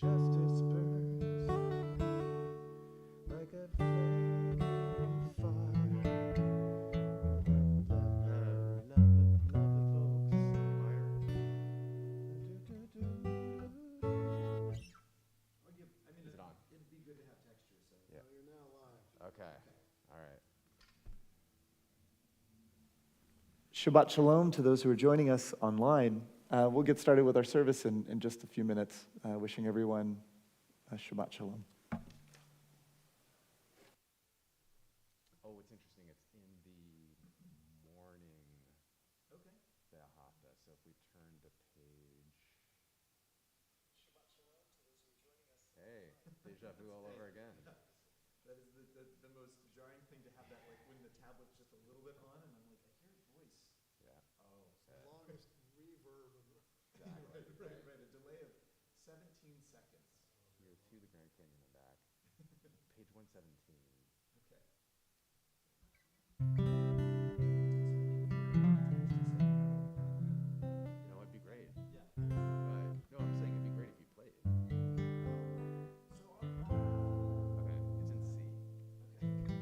justice burns like a flame of fire. Is it on? It'd be good to have texture, so. Yeah. You're now live. Okay. All right. Shabbat Shalom to those who are joining us online. We'll get started with our service in just a few minutes. Wishing everyone Shabbat Shalom. Oh, it's interesting. It's in the morning. Okay. Be'ahata. So if we turn to page. Shabbat Shalom to those who are joining us. Hey, deja vu all over again. That is the most jarring thing to have that, like, when the tablet's just a little bit on, and I'm like, I hear a voice. Yeah. Oh, so the longest reverb. Exactly. Right. A delay of 17 seconds. Here to the Grand Canyon and back. Page 117. Okay. You know, it'd be great. Yeah. But no, I'm saying it'd be great if you played. So Okay, it's in C.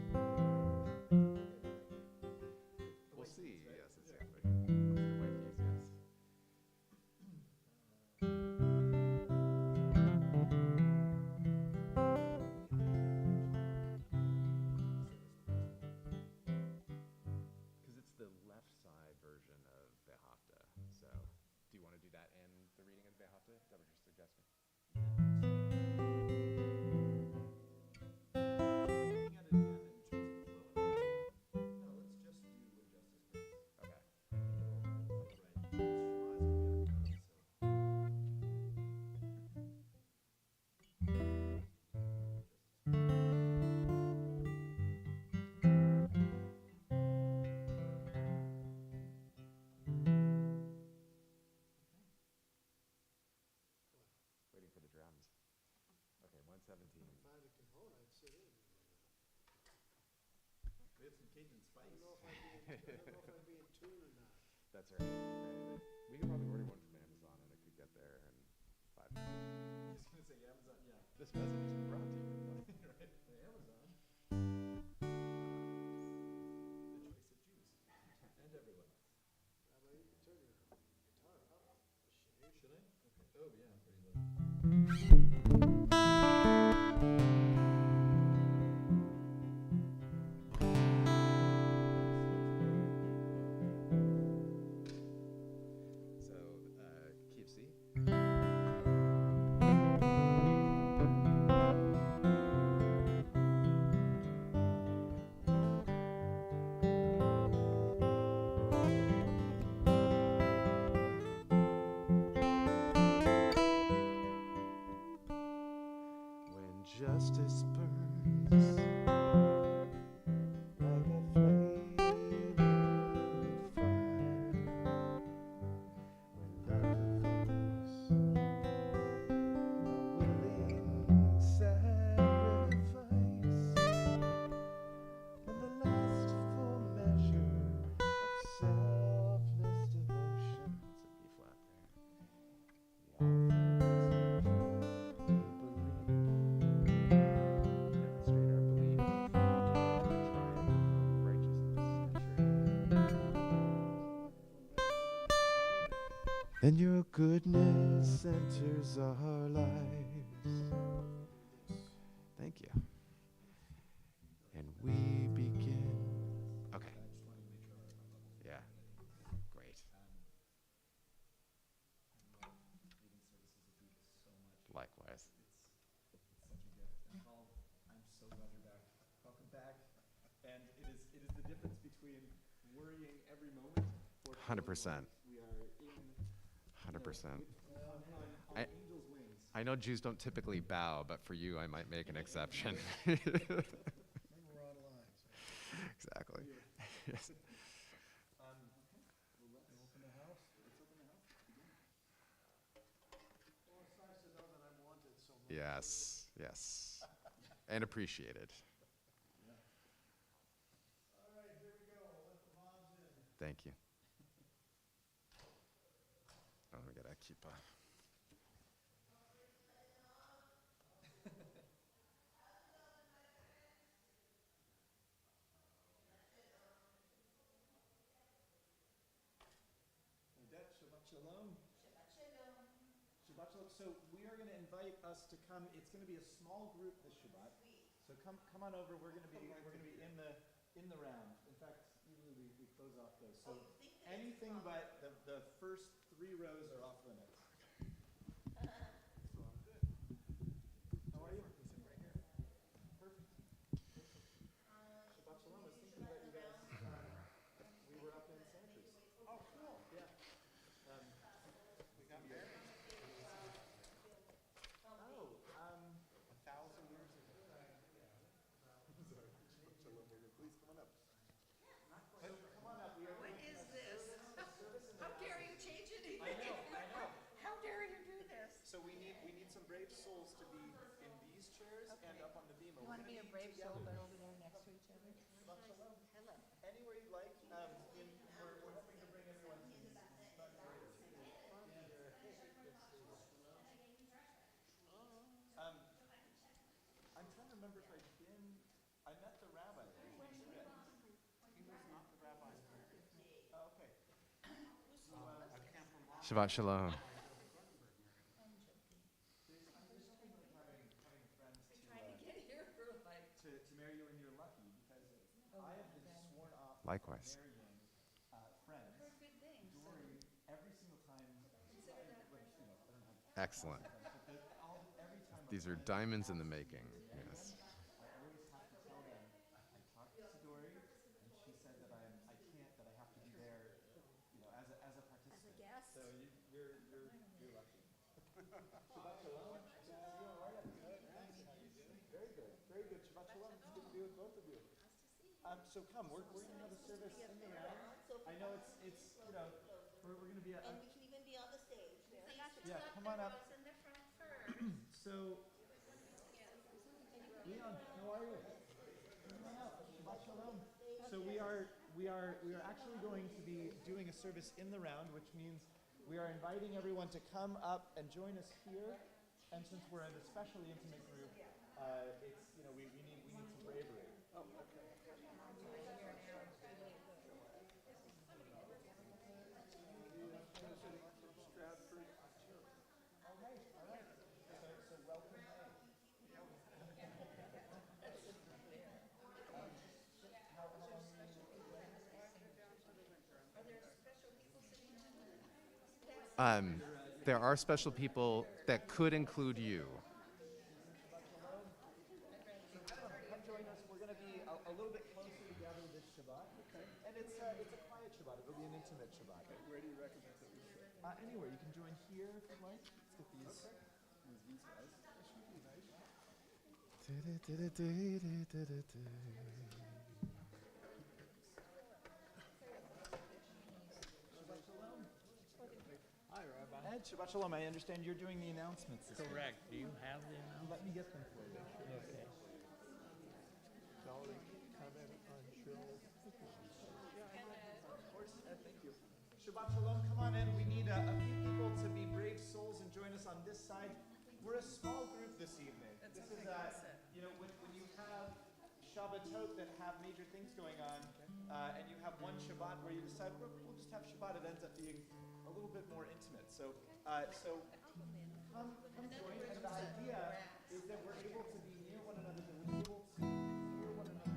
We'll see. Right? Yes, exactly. It's the white keys, yes. Because it's the left side version of Behafta. So, do you want to do that and the reading of Behafta? Is that what you're suggesting? Looking at it again in terms of flow. No, let's just do When Justice Burns. Okay. Waiting for the drums. Okay, 117. Find a component, I'd sit in. We have some Cajun spice. I don't know if I'd be in tune or not. That's right. We could probably order one from Amazon and it could get there in 5 minutes. I was gonna say Amazon, yeah. This message is brought to you by Right. By Amazon. The choice of Jews. And everyone. Rabbi, you can turn your guitar up a shade. Should I? Okay. Oh yeah, pretty low. So, key of C. When justice burns like a flame of fire, when love evokes a willing sacrifice, when the last full measure of selfless devotion, It's a B flat there. the offering we believe. Demonstrate our belief in the triumph of righteousness and truth. And your goodness enters our lives. Thank you. And we begin. Okay. I just wanted to make sure I love it. Yeah. Great. I love leading services with you so much. Likewise. It's such a gift. And Paul, I'm so glad you're back. Welcome back. And it is the difference between worrying every moment or 100%. we are in 100%. on I- angel's wings. I know Jews don't typically bow, but for you, I might make an exception. Remember we're on line. Exactly. Yes. Okay. Well, let's open the house. Let's open the house. Begin. Well, it's nice to know that I'm wanted so much. Yes. Yes. And appreciated. All right, here we go. We'll let the moms in. Thank you. Oh, we gotta keep. Shalom. Shabbat Shalom. So we are going to invite us to come. It's going to be a small group this Shabbat. So come on over. We're going to be in the round. In fact, usually we close off those. So anything but the first 3 rows are off limits. How are you? Perfect. Shabbat Shalom. I was thinking about you guys. We were up in Santa Cruz. Oh, cool. Yeah. We got married. Oh, 1,000 years ago. Sorry. Please come on up. So come on up. What is this? How dare you change it? I know. How dare you do this? So we need some brave souls to be in these chairs and up on the bema. You want to be a brave soul, but over there next to each other? Shabbat Shalom. Hello. Anywhere you'd like. We're hoping to bring everyone to I'm trying to remember if I've been. I met the rabbi there. He was not the rabbi. Oh, okay. Shabbat Shalom. Trying to get here for like. To marry you, and you're lucky because I have been sworn off Likewise. marrying friends For good things. during every single time. Excellent. Every time These are diamonds in the making. Yes. I always have to tell them. I talked to Dory, and she said that I can't, that I have to be there, as a participant. guest? So you're lucky. Shabbat Shalom. Good to see you. How are you? Very good. Very good. Shabbat Shalom. It's good to be with both of you. So come, we're going to have a service in the round. I know it's we're going to be And we can even be on the stage. yeah. Come on up. In the front first. So, Leon, how are you? Come on up. Shabbat Shalom. So we are actually going to be doing a service in the round, which means we are inviting everyone to come up and join us here. And since we're an especially intimate group, it's we need some bravery. Oh, okay. All right. So welcome. There are special people that could include you. Come join us. We're going to be a little bit closer together this Shabbat. Okay. And it's a quiet Shabbat. It'll be an intimate Shabbat. Okay. Where do you recommend that we sit? Anywhere. You can join here if you'd like. Let's get these. These guys. That should be nice. Shabbat Shalom. Hi, Rabbi. Ed, Shabbat Shalom. I understand you're doing the announcements this week. Correct. Do you have the announcement? Let me get them for you. Okay. Comment on show. Of course, thank you. Shabbat Shalom, come on in. We need a few people to be brave souls and join us on this side. We're a small group this evening. This is, when you have Shabbatot that have major things going on, and you have one Shabbat where you decide we'll just have Shabbat, it ends up being a little bit more intimate. So come join. And the idea is that we're able to be near one another, that we're able to hear one another.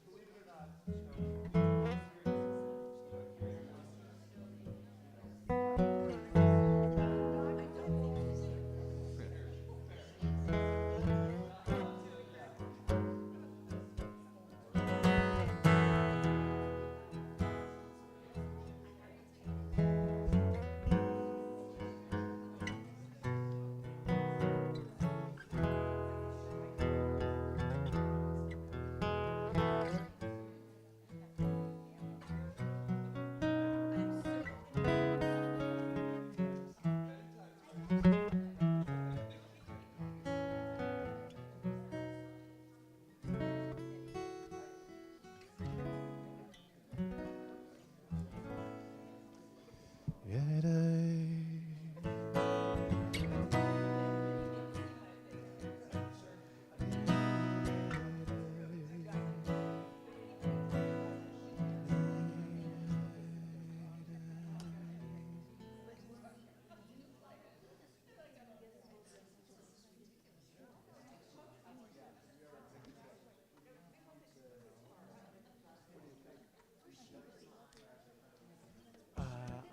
Believe it or not,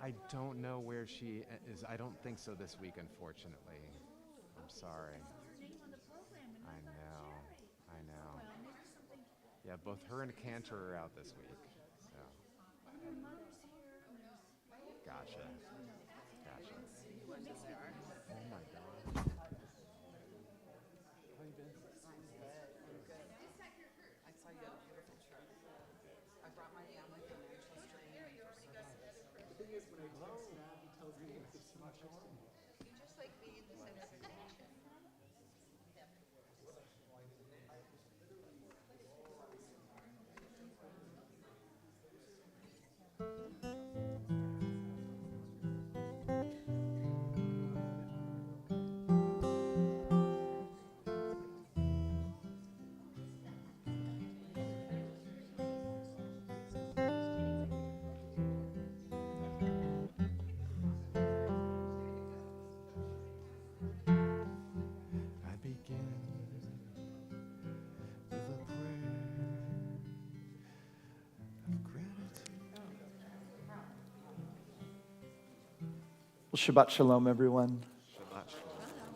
I don't know where she is. I don't think so this week, unfortunately. I'm sorry. I know. I know. Yeah, both her and Cantor are out this week. So. Gotcha. Gotcha. Oh my God. How you been? I saw you had a beautiful shirt. I brought my family financial stream. The thing is, when I text Matt, he tells me it's too much on. You just like being the center of attention. I begin with a prayer of gratitude. Well, Shabbat Shalom, everyone. Shabbat shalom.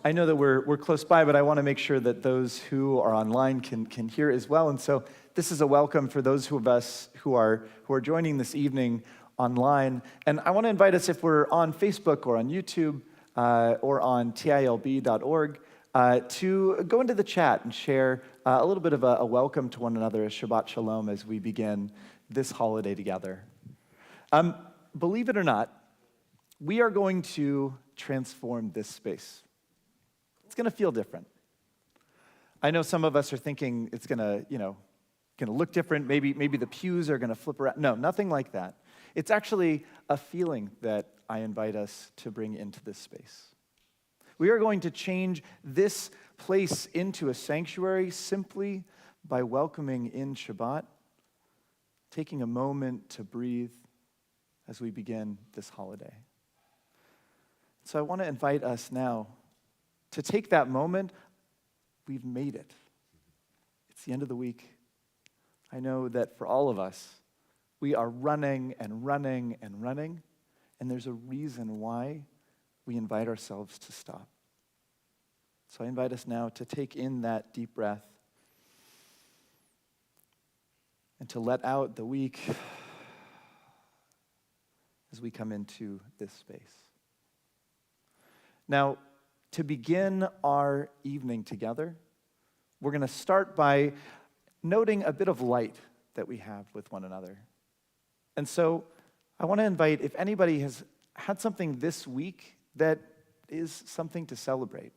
I know that we're close by, but I want to make sure that those who are online can hear as well. And so this is a welcome for those of us who are joining this evening online. And I want to invite us, if we're on Facebook or on YouTube or on tilb.org, to go into the chat and share a little bit of a welcome to one another as Shabbat Shalom as we begin this holiday together. Believe it or not, we are going to transform this space. It's going to feel different. I know some of us are thinking it's going to look different. Maybe the pews are going to flip around. No, nothing like that. It's actually a feeling that I invite us to bring into this space. We are going to change this place into a sanctuary simply by welcoming in Shabbat, taking a moment to breathe as we begin this holiday. So I want to invite us now to take that moment. We've made it. It's the end of the week. I know that for all of us, we are running and running and running, and there's a reason why we invite ourselves to stop. So I invite us now to take in that deep breath and to let out the week as we come into this space. Now, to begin our evening together, we're going to start by noting a bit of light that we have with one another. And so I want to invite, if anybody has had something this week that is something to celebrate,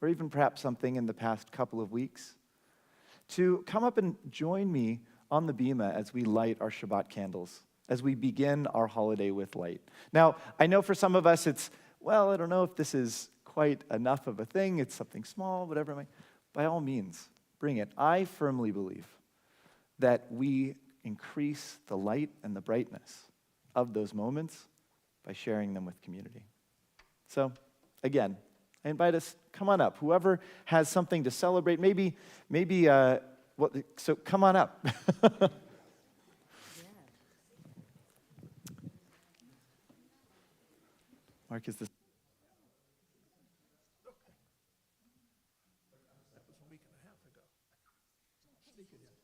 or even perhaps something in the past couple of weeks, to come up and join me on the bima as we light our Shabbat candles, as we begin our holiday with light. Now, I know for some of us it's, well, I don't know if this is quite enough of a thing. It's something small, whatever it might. By all means, bring it. I firmly believe that we increase the light and the brightness of those moments by sharing them with community. So, again, I invite us, come on up. Whoever has something to celebrate, so come on up. Mark, is this? That was a week and a half ago. Sneak it in.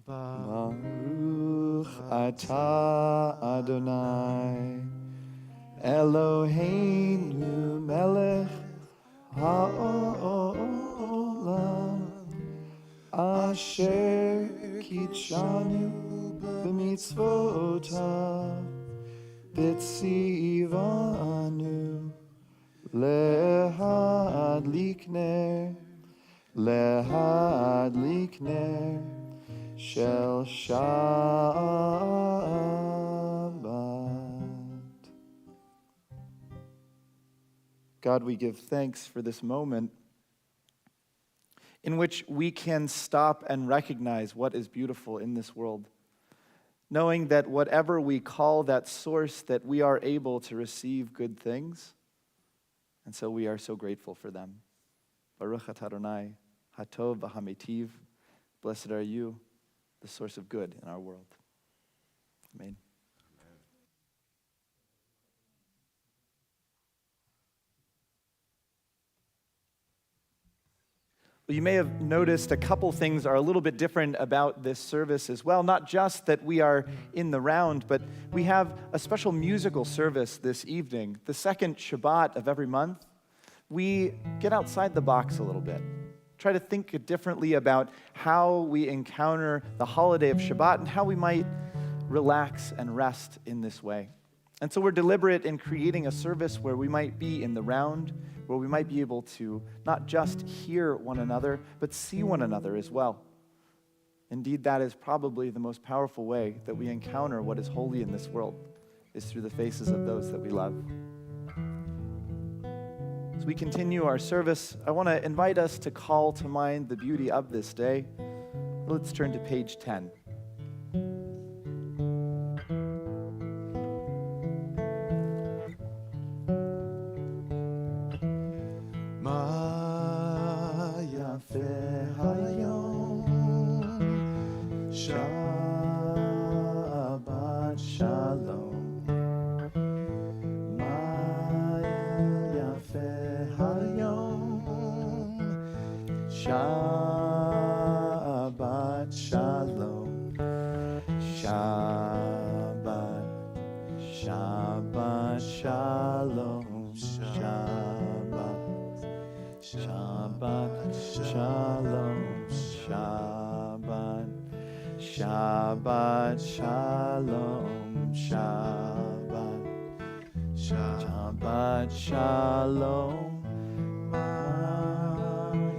Baruch atah Adonai Eloheinu melech ha'olam asher kitshanu b'mitzvotav b'tzivanu lehadlik ner shel Shabbat. God, we give thanks for this moment in which we can stop and recognize what is beautiful in this world, knowing that whatever we call that source, that we are able to receive good things, and so we are so grateful for them. Baruch atah Adonai, hatov v'hamitiv. Blessed are you, the source of good in our world. Amen. Well, you may have noticed a couple things are a little bit different about this service as well. Not just that we are in the round, but we have a special musical service this evening. The second Shabbat of every month, we get outside the box a little bit. Try to think differently about how we encounter the holiday of Shabbat and how we might relax and rest in this way. And so we're deliberate in creating a service where we might be in the round, where we might be able to not just hear one another, but see one another as well. Indeed, that is probably the most powerful way that we encounter what is holy in this world, is through the faces of those that we love. As we continue our service, I want to invite us to call to mind the beauty of this day. Let's turn to page 10. Shabbat shalom. Shabbat shalom. Shabbat, Shabbat shalom. Shabbat, Shabbat shalom. Shabbat, Shabbat shalom. Shabbat, Shabbat shalom.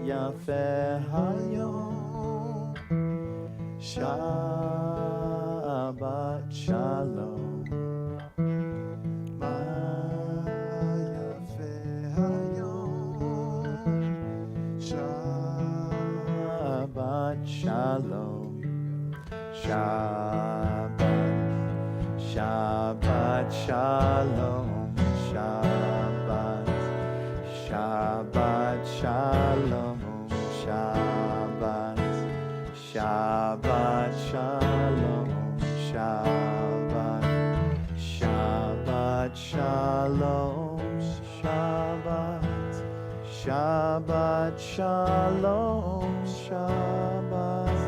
Yafeh hayom. Shabbat shalom. Yafeh hayom. Shabbat shalom. Shabbat, Shabbat shalom. Shabbat, Shabbat shalom. Shabbat, Shabbat shalom. Shabbat, Shabbat shalom. Shabbat, Shabbat shalom. Shabbat,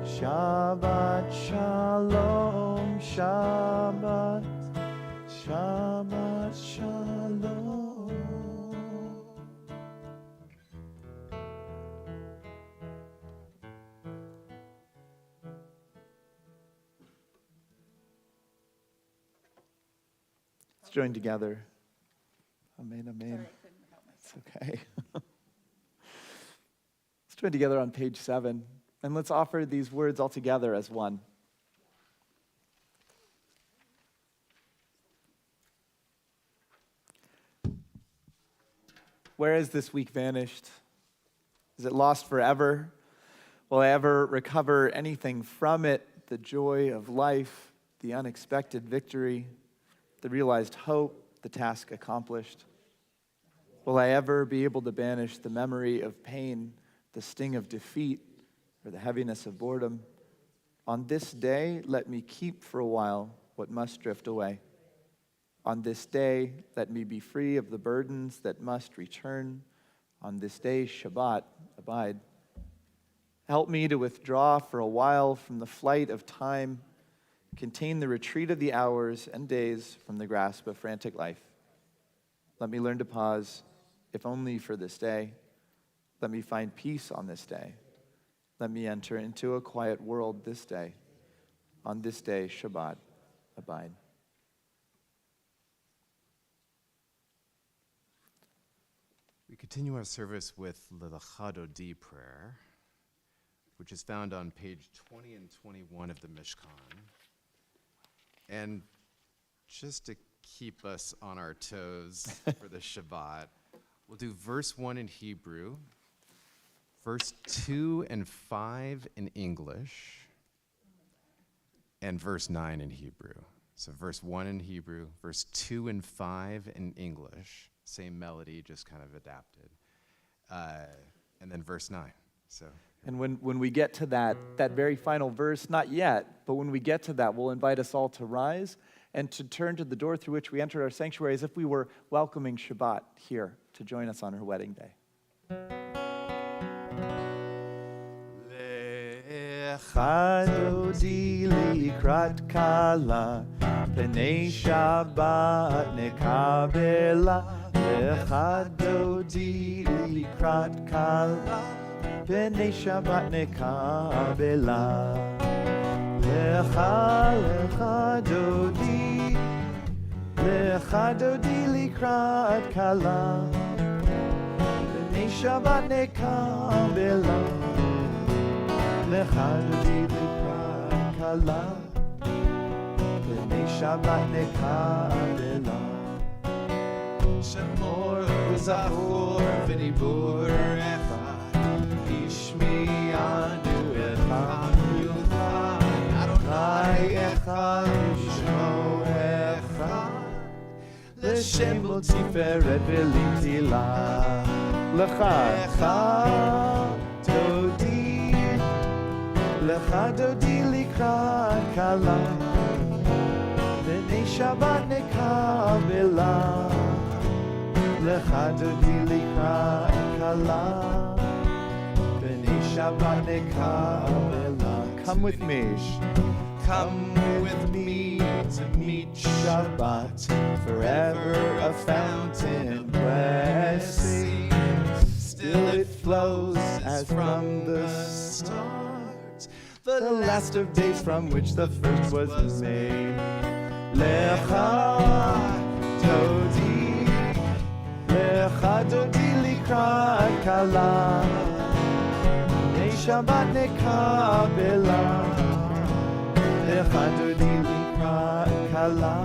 Shabbat shalom. Shabbat, Shabbat shalom. Let's join together. Amen, amen. It's okay. Let's join together on page 7, and let's offer these words all together as one. Where has this week vanished? Is it lost forever? Will I ever recover anything from it? The joy of life, the unexpected victory, the realized hope, the task accomplished? Will I ever be able to banish the memory of pain, the sting of defeat, or the heaviness of boredom? On this day, let me keep for a while what must drift away. On this day, let me be free of the burdens that must return. On this day, Shabbat, abide. Help me to withdraw for a while from the flight of time, contain the retreat of the hours and days from the grasp of frantic life. Let me learn to pause, if only for this day. Let me find peace on this day. Let me enter into a quiet world this day. On this day, Shabbat, abide. We continue our service with the Chadodi prayer, which is found on page 20 and 21 of the Mishkan. And just to keep us on our toes for the Shabbat, we'll do verse 1 in Hebrew, verse 2 and 5 in English, and verse 9 in Hebrew. So verse 1 in Hebrew, verse 2 and 5 in English, same melody, just kind of adapted, and then verse 9. So. And when we get to that very final verse, not yet, but when we get to that, we'll invite us all to rise and to turn to the door through which we enter our sanctuary as if we were welcoming Shabbat here to join us on her wedding day. Chadodi likrat kala, pnei Shabbat nekabela. Chadodi likrat kala, pnei Shabbat nekabela. Lecha dodi likrat kala, pnei Shabbat nekabela. Lecha dodi likrat kala, pnei Shabbat nekabela. Shemor uzachor v'dibur echad, ishmi'anu echad yuchad, Adonai echad v'shmo echad, l'shem lo tiferet v'litila. Lecha dodi likrat kala, pnei Shabbat nekabela. Lecha dodi likrat kala, pnei Shabbat nekabela. Come with me. Come with me to meet Shabbat, forever a fountain blessing. Still it flows as from the start, the last of days from which the first was made. Lecha dodi, lecha dodi likrat kala, pnei Shabbat nekabela. Lecha dodi likrat kala,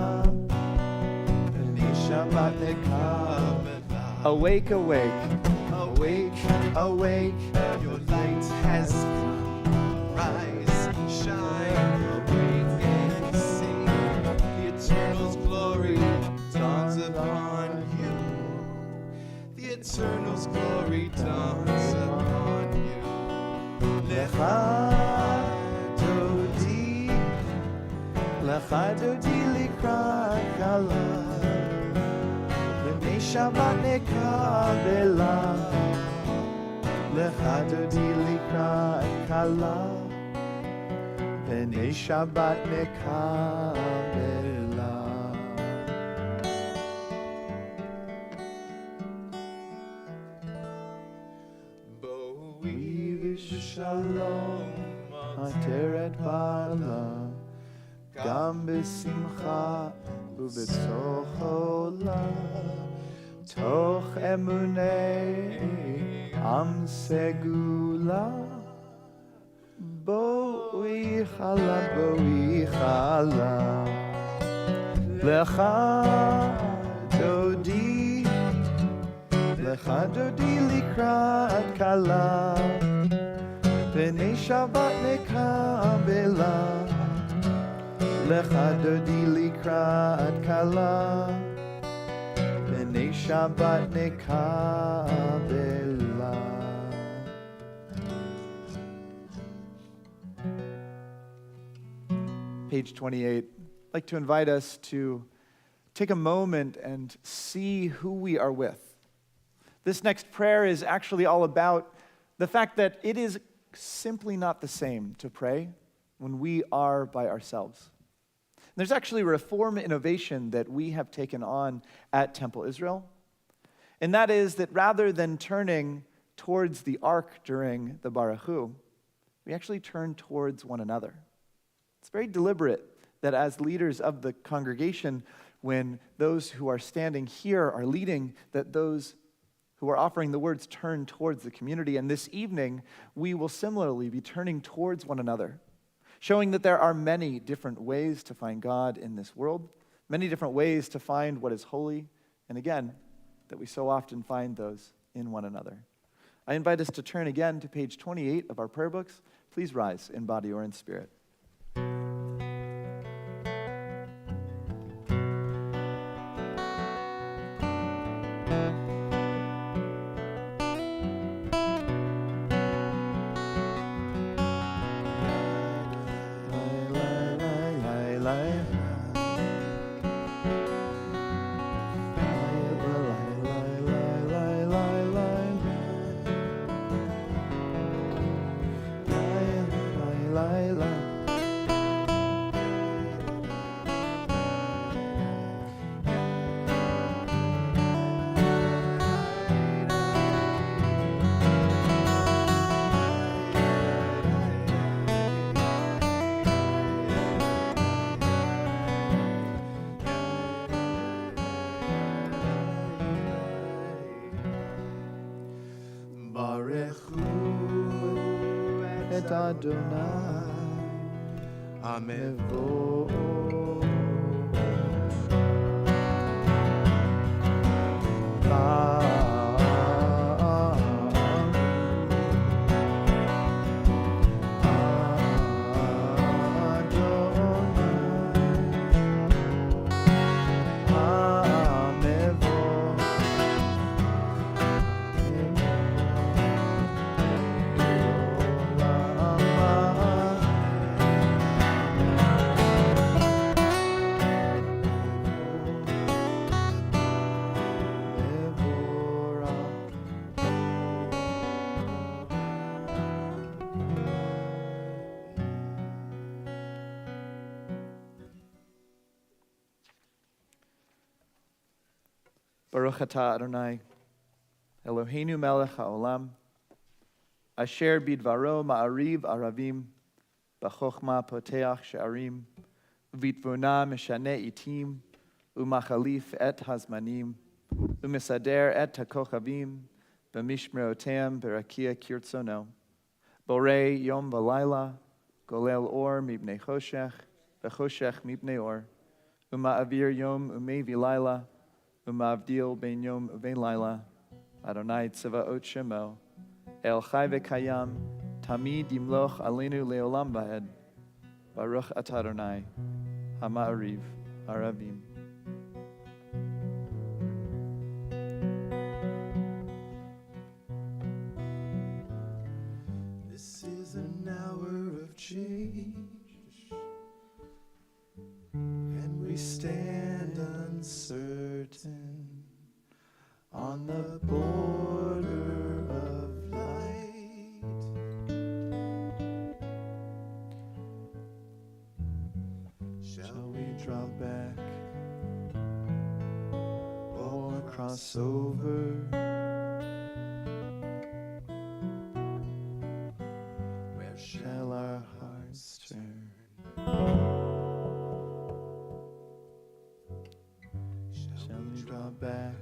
pnei Shabbat nekabela. Awake, awake, awake, awake, your light has come. Rise, shine, awake and sing. The eternal's glory dawns upon you. The eternal's glory dawns upon you. Lecha dodi likrat kala, pnei Shabbat nekabela. Lecha dodi likrat kala, pnei Shabbat nekabela. Boi v'shalom ateret bala, gam b'simcha u'b'tzoch olam, toch emunei am segula. Boi chala, lecha dodi likrat kala, pnei Shabbat nekabela. Lecha dodi likrat kala, pnei Shabbat nekabela. Page 28. I'd like to invite us to take a moment and see who we are with. This next prayer is actually all about the fact that it is simply not the same to pray when we are by ourselves. There's actually a reform innovation that we have taken on at Temple Israel, and that is that rather than turning towards the ark during the Baruchu, we actually turn towards one another. It's very deliberate that as leaders of the congregation, when those who are standing here are leading, that those who are offering the words turn towards the community. And this evening, we will similarly be turning towards one another, showing that there are many different ways to find God in this world, many different ways to find what is holy, and again, that we so often find those in one another. I invite us to turn again to page 28 of our prayer books. Please rise in body or in spirit. Et Adonai Amevo Baruch atah Adonai, Eloheinu melech haolam, asher bidvaro ma'ariv aravim, b'chochma poteach she'arim, uvitvuna meshane itim, umachalif et hazmanim, umisader et hakochavim, b'mishmeroteim berakia kirtzono, borei yom v'layla, golel or mibnei choshech, v'choshech mibnei or, uma'avir yom umevi layla, Umavdil ben yom ben laila, Adonai tzavaot shemo, El chai v'kayam, Tamid yimloch alenu leolam va'ed, Baruch atah Adonai, Hama'ariv, Aravim. This is an hour of change, and we stand uncertain on the border of light. Shall we draw back or cross over? Where shall our hearts turn? Shall we draw back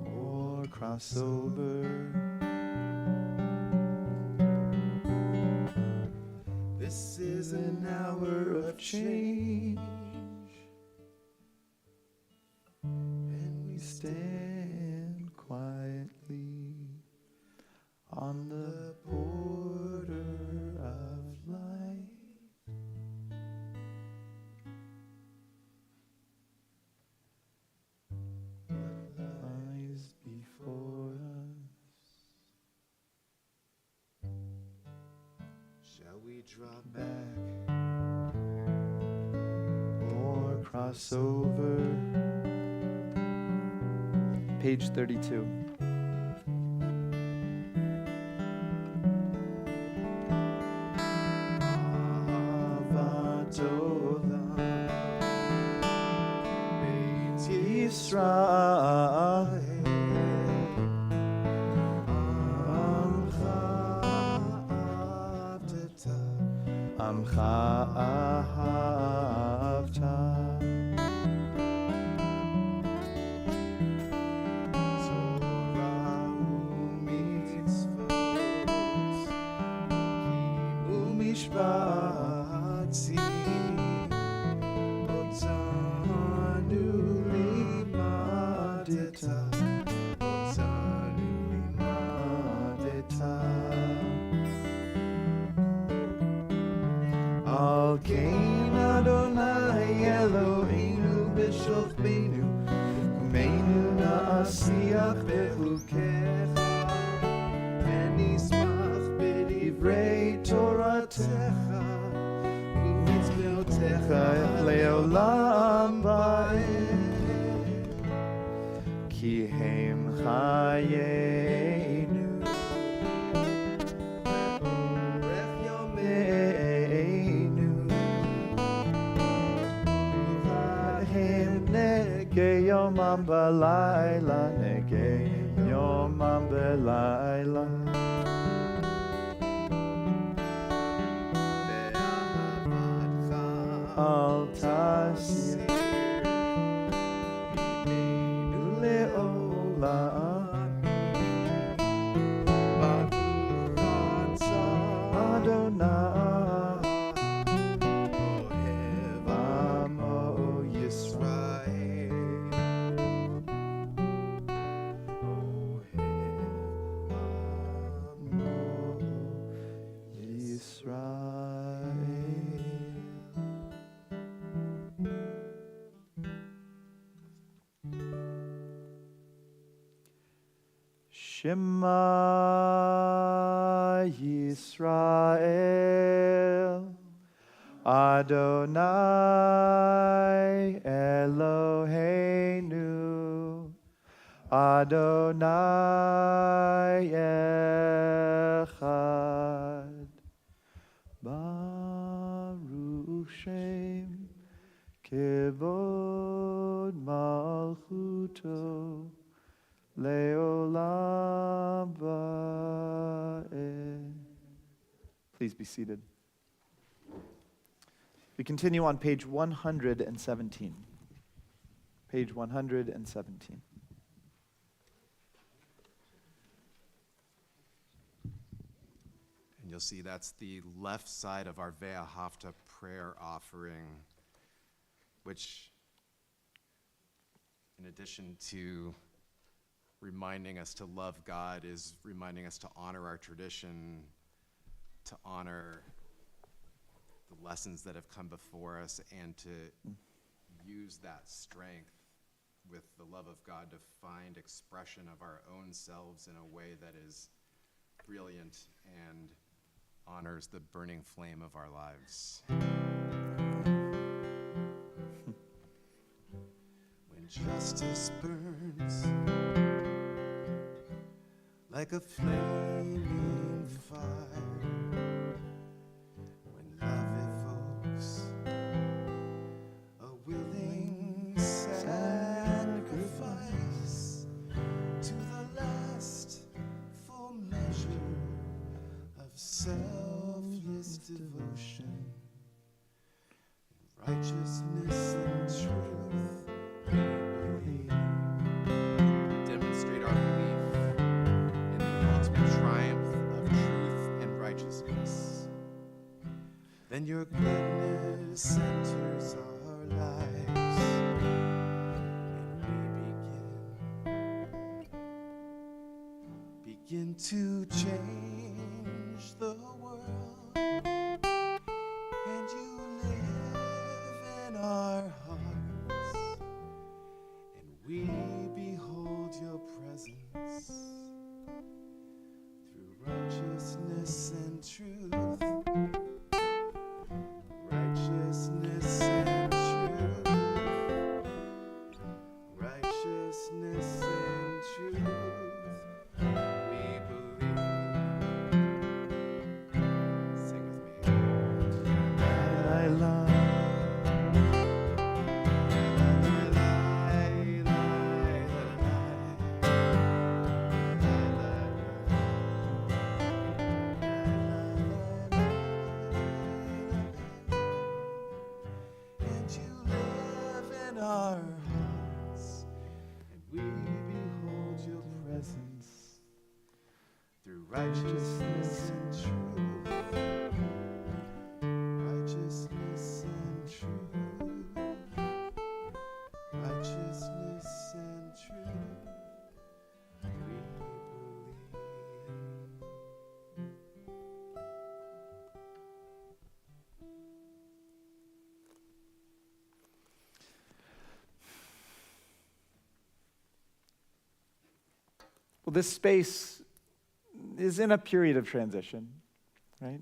or cross over? This is an hour of change, and we stand quietly on the border of light. What lies before us? Shall we draw back or cross over? Page 32. Yisrael. Amcha ahavta. Torah u'mitzvot, u'mishpat otanu limadeta, otanu limadeta. Al kein Adonai Eloheinu b'shofbenu, umeinu na'asiach bechukecha, v'nismach b'divrei Toratecha, u'mitzvotecha le'olam va'ed, ki hem chayenu, ve'orech yomeinu, v'hem nege yomam b'layla, nege yomam b'layla. Al tasir b'meinu le'olam, baruch atah Adonai, ohev amo Yisrael, ohev amo Yisrael. Shema Yisrael, Adonai Eloheinu, Adonai Echad, Baruch Shem Kevod Malchuto, Leolam va'ed. Please be seated. We continue on page 117. Page 117. And you'll see that's the left side of our Ve'ahavta prayer offering, which, in addition to reminding us to love God, is reminding us to honor our tradition, to honor the lessons that have come before us, and to use that strength with the love of God to find expression of our own selves in a way that is brilliant and honors the burning flame of our lives. When justice burns like a flaming fire, when love evokes a willing sacrifice to the last full measure of selfless devotion, righteousness and truth, we believe. Demonstrate our belief in the ultimate triumph of truth and righteousness. Then your goodness enters our lives, and we begin to change the world, and you live in our hearts, and we behold your presence through righteousness and truth. Righteousness and truth. Righteousness and truth. We believe. righteousness and truth, righteousness and truth, righteousness and truth, we believe. Well, this space is in a period of transition, right?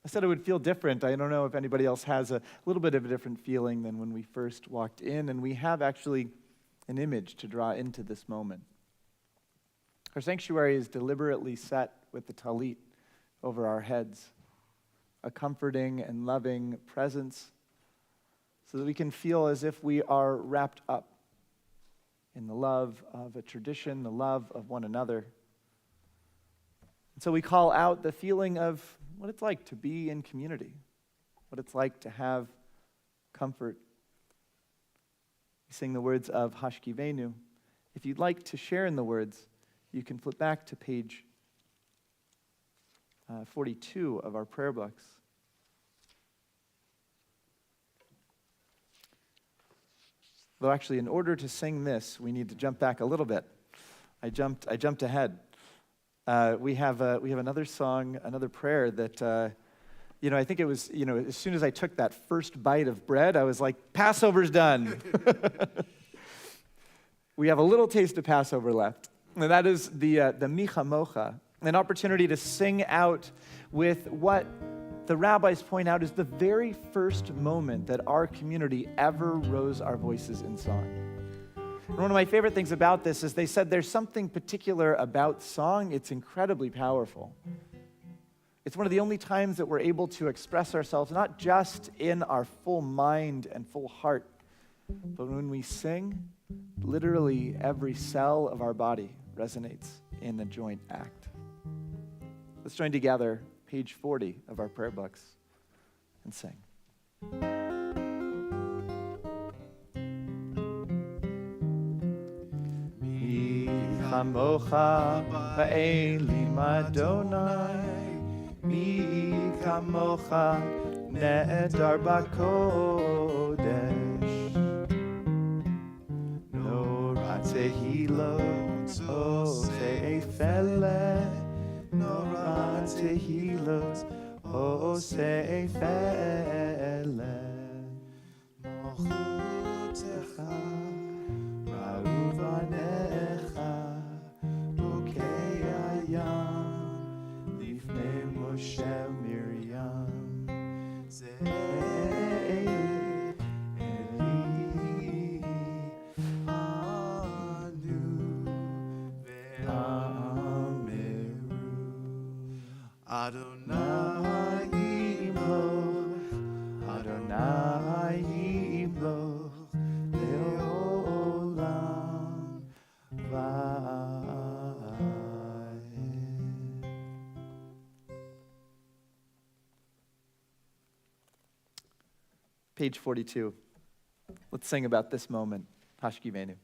I said it would feel different. I don't know if anybody else has a little bit of a different feeling than when we first walked in, and we have actually an image to draw into this moment. Our sanctuary is deliberately set with the talit over our heads, a comforting and loving presence, so that we can feel as if we are wrapped up in the love of a tradition, the love of one another. And so we call out the feeling of what it's like to be in community, what it's like to have comfort. We sing the words of Hashkivenu. If you'd like to share in the words, you can flip back to page 42 of our prayer books. Though actually, in order to sing this, we need to jump back a little bit. I jumped ahead. We have another song, another prayer that, I think it was, as soon as I took that first bite of bread, I was like, Passover's done. We have a little taste of Passover left, and that is the Micha Mocha, an opportunity to sing out with what the rabbis point out is the very first moment that our community ever rose our voices in song. And one of my favorite things about this is they said there's something particular about song. It's incredibly powerful. It's one of the only times that we're able to express ourselves, not just in our full mind and full heart, but when we sing, literally every cell of our body resonates in a joint act. Let's join together, page 40 of our prayer books, and sing. Kamocha ba'elim Adonai, mi kamocha ne'edar b'kodesh, nora tehilot o se'efele, nora tehilot o se'efele, mochutecha ra'uvanecha Moshe Miriam Ze'eli Anu Ve'ameru Adonai Imloch Adonai Imloch Le'olam Page 42. Let's sing about this moment. Hashkivenu.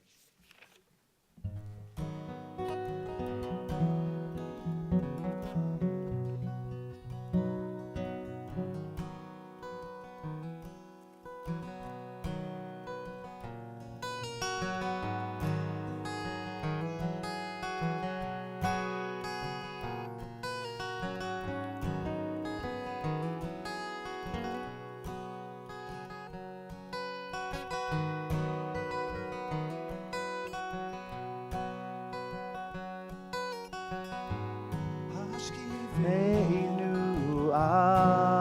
Eloheinu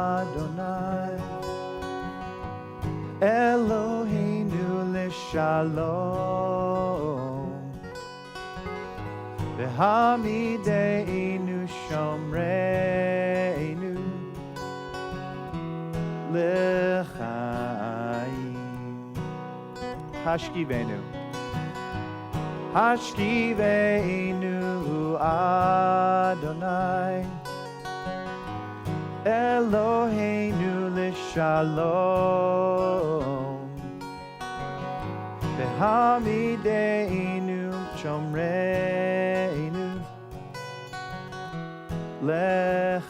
Adonai, Eloheinu l'shalom, v'hamideinu shomreinu l'chaim. Hashkivenu. Hashkivenu Adonai, Eloheinu l'shalom, v'hamideinu shomreinu L'chaim.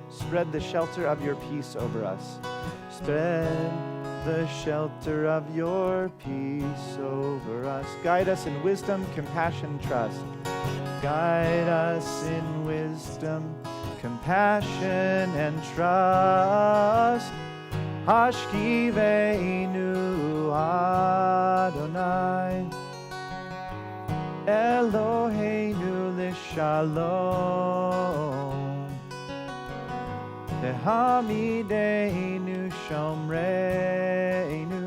Spread the shelter of your peace over us. Spread the shelter of your peace over us. Guide us in wisdom, compassion, trust. Guide us in wisdom, compassion, and trust. Hashkiveinu Adonai, Eloheinu l'shalom, Hamideinu Shomreinu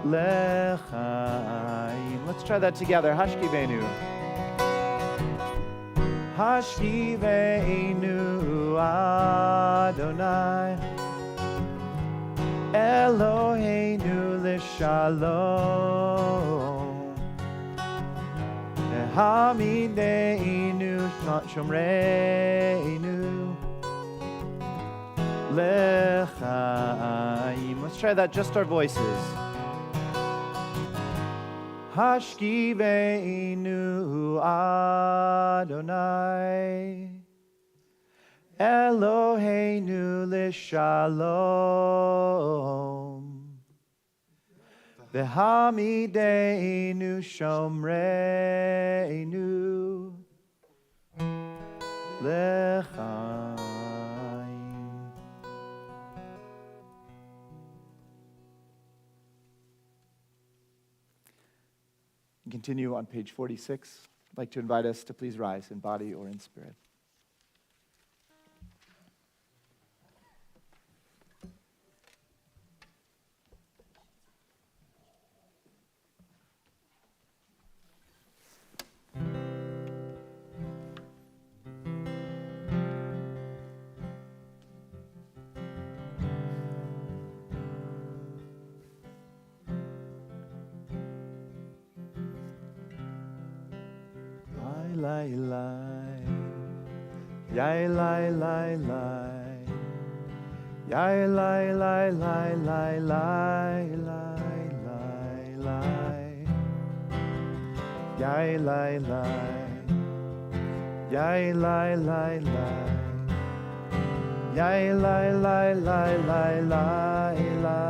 L'chaim. Let's try that together. Hashkiveinu. Hashkiveinu Adonai, Eloheinu l'shalom, Hamideinu Shomreinu L'chaim. Let's try that, just our voices. Hashkiveinu Adonai, Eloheinu l'shalom, V'hamideinu shomreinu l'chaim. Continue on page 46. I'd like to invite us to please rise in body or in spirit. Lai lai, yai lai lai lai, yai lai lai lai lai lai lai lai lai, yai lai lai, yai lai lai lai, yai lai lai lai lai lai lai lai,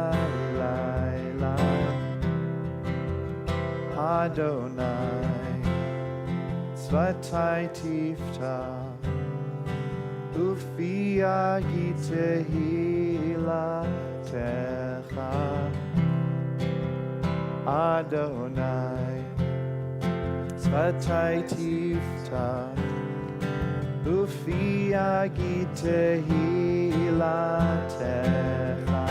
Adonai. Svatai tifta, ufia gitehila techa. Adonai, Svatai tifta, ufia gitehila techa.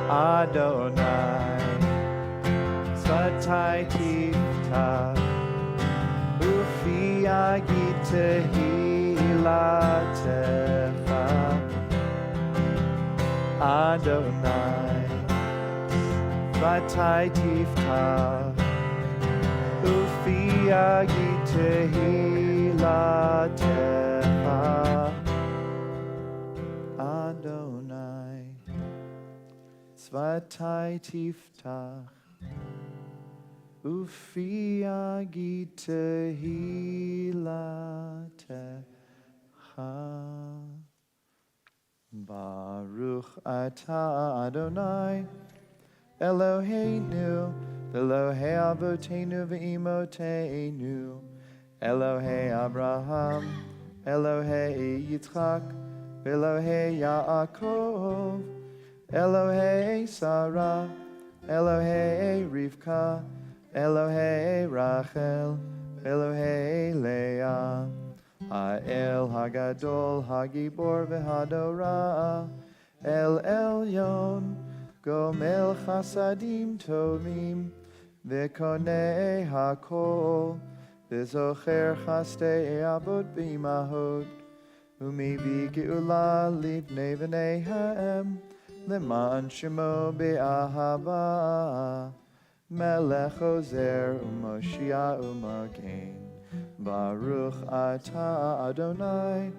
Adonai, Svatai tifta, Ufia gitehila techa. Adonai, Svatai tifta, Ufia gitehila techa. Adonai, Svatai tifta, Ufia gitehila techa. Baruch atah Adonai, Eloheinu, Elohei Avotenu v'Imoteinu, Elohei Abraham, Elohei Yitzchak, Elohei Yaakov, Elohei Sarah, Elohei Rivka, Elohei Rachel, Elohei Leah, Ha'el Hagadol, Hagibor v'Hadorah, El Elyon, Gomel Chasadim Tovim, V'konei Hakol, V'zocher Chastei Avot B'imahot, U'mivi Geula Livnei V'neihem, L'man Shemo Be'ahava, Melech Ozer U'Moshiach U'Magen, Baruch Atah Adonai,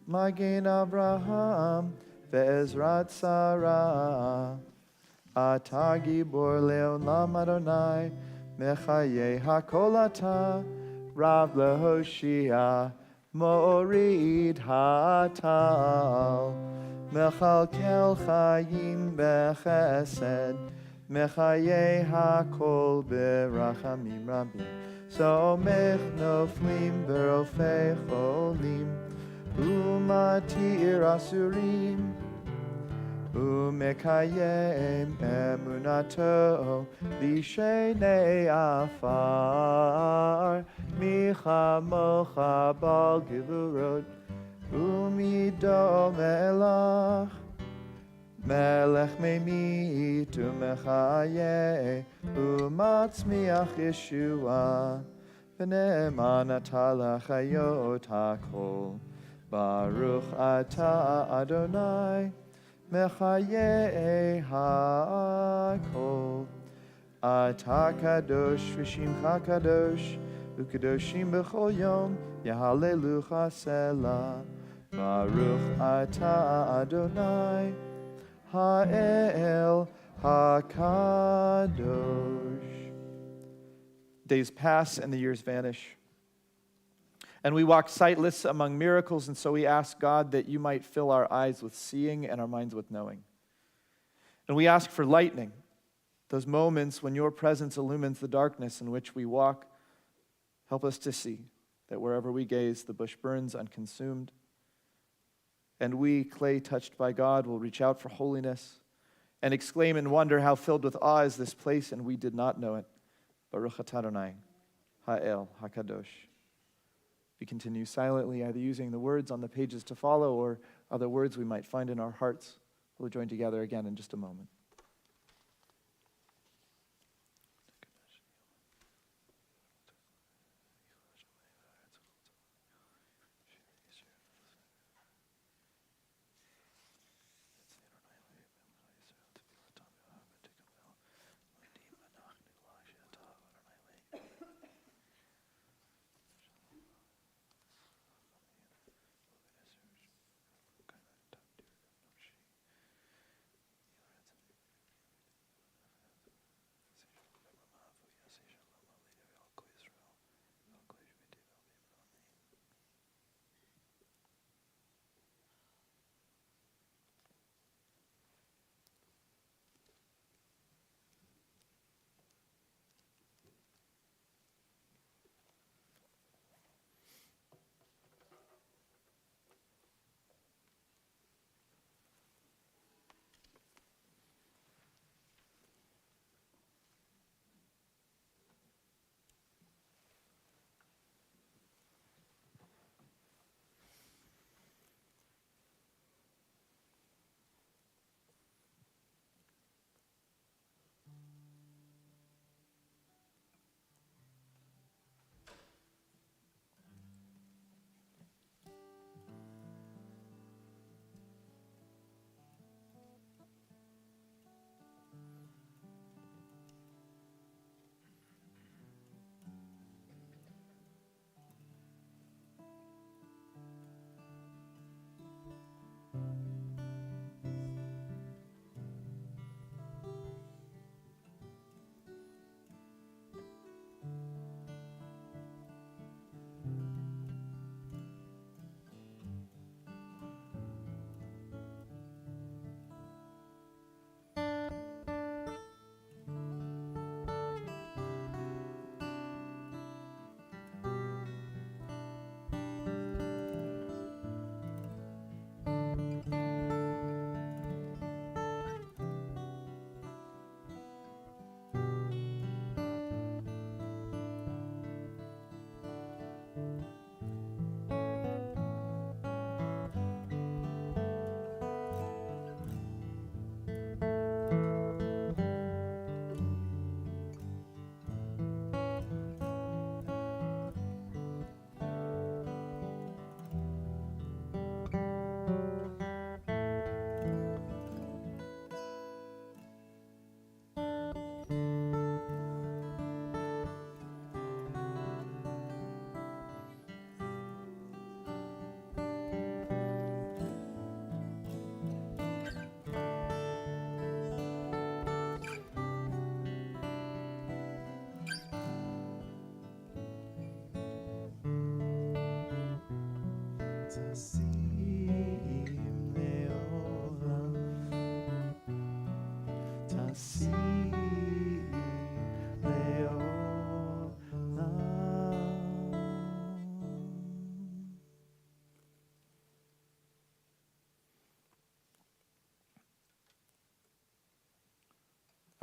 Magen Abraham, Ve'ezrat Sarah, Atah Gibor Le'olam Adonai, Mechaye hakolata, Rav lehoshia, Morid hatal, Mechalkel chayim bechesed, Mechaye hakol berachamim rabim, Somech noflim berofei cholim, Umatir asurim, Umekayem emunato Lishenei afar Micha mocha bal givurot Umido melach Melech memit umechaye Umatzmiach Yeshua V'ne'eman ata l'chayot hakol Baruch ata Adonai Mechaye hakol Ata kadosh v'shimcha kadosh U'kadoshim b'chol yom Yahalelucha selah Baruch ata Adonai Ha'el hakadosh. Days pass and the years vanish. And we walk sightless among miracles, and so we ask God that you might fill our eyes with seeing and our minds with knowing. And we ask for lightning, those moments when your presence illumines the darkness in which we walk. Help us to see that wherever we gaze, the bush burns unconsumed. And we, clay touched by God, will reach out for holiness and exclaim in wonder, how filled with awe is this place, and we did not know it. Baruch atah Adonai, Ha'el HaKadosh. We continue silently, either using the words on the pages to follow or other words we might find in our hearts. We'll join together again in just a moment.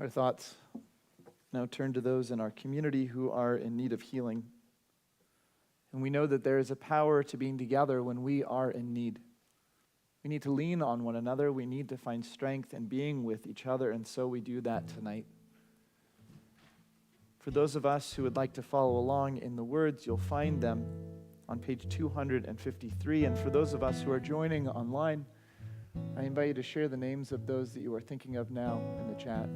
Our thoughts now turn to those in our community who are in need of healing. And we know that there is a power to being together when we are in need. We need to lean on one another. We need to find strength in being with each other, and so we do that tonight. For those of us who would like to follow along in the words, you'll find them on page 253. And for those of us who are joining online, I invite you to share the names of those that you are thinking of now in the chat.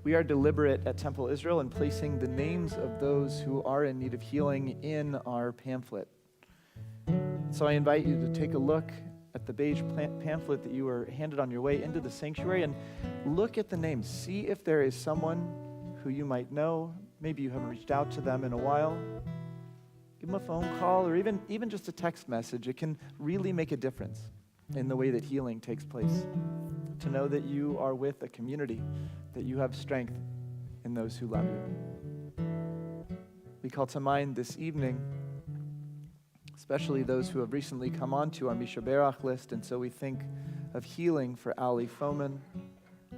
We are deliberate at Temple Israel in placing the names of those who are in need of healing in our pamphlet. So I invite you to take a look at the beige pamphlet that you were handed on your way into the sanctuary and look at the names. See if there is someone who you might know. Maybe you haven't reached out to them in a while. Give them a phone call or even just a text message. It can really make a difference in the way that healing takes place. To know that you are with a community, that you have strength in those who love you. We call to mind this evening, especially those who have recently come onto our Misha Berach list, and so we think of healing for Ali Foman,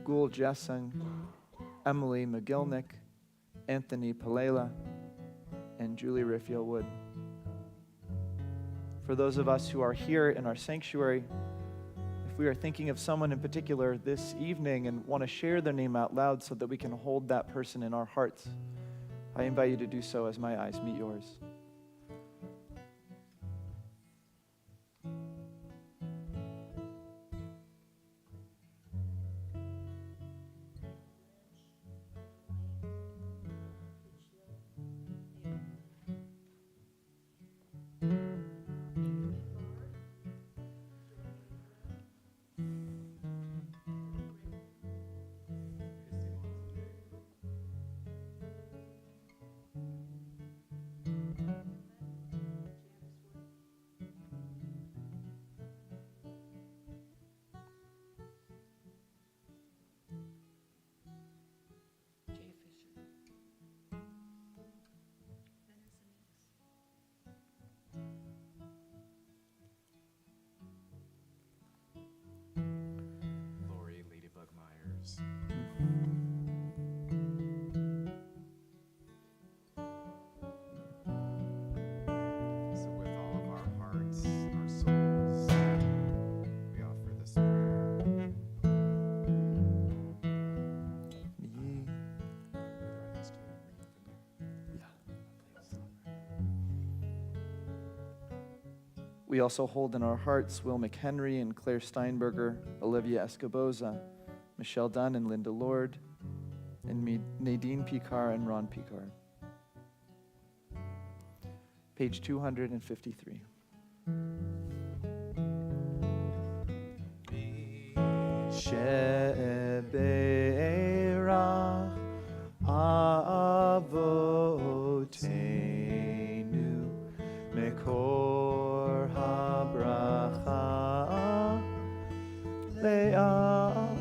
Gul Jessung, Emily McGilnick, Anthony Palela, and Julie Riffiel Wood. For those of us who are here in our sanctuary, if we are thinking of someone in particular this evening and want to share their name out loud so that we can hold that person in our hearts, I invite you to do so as my eyes meet yours. Jay Fisher. Lori Ladybug Myers. So with all of our hearts, our souls, we offer this prayer. Ye- With our hands to We also hold in our hearts Will McHenry and Claire Steinberger, Olivia Escoboza, Michelle Dunn and Linda Lord, and Nadine Picard and Ron Picard. Page 253. Sheberach Avotenu Mekor HaBracha Le'avotenu.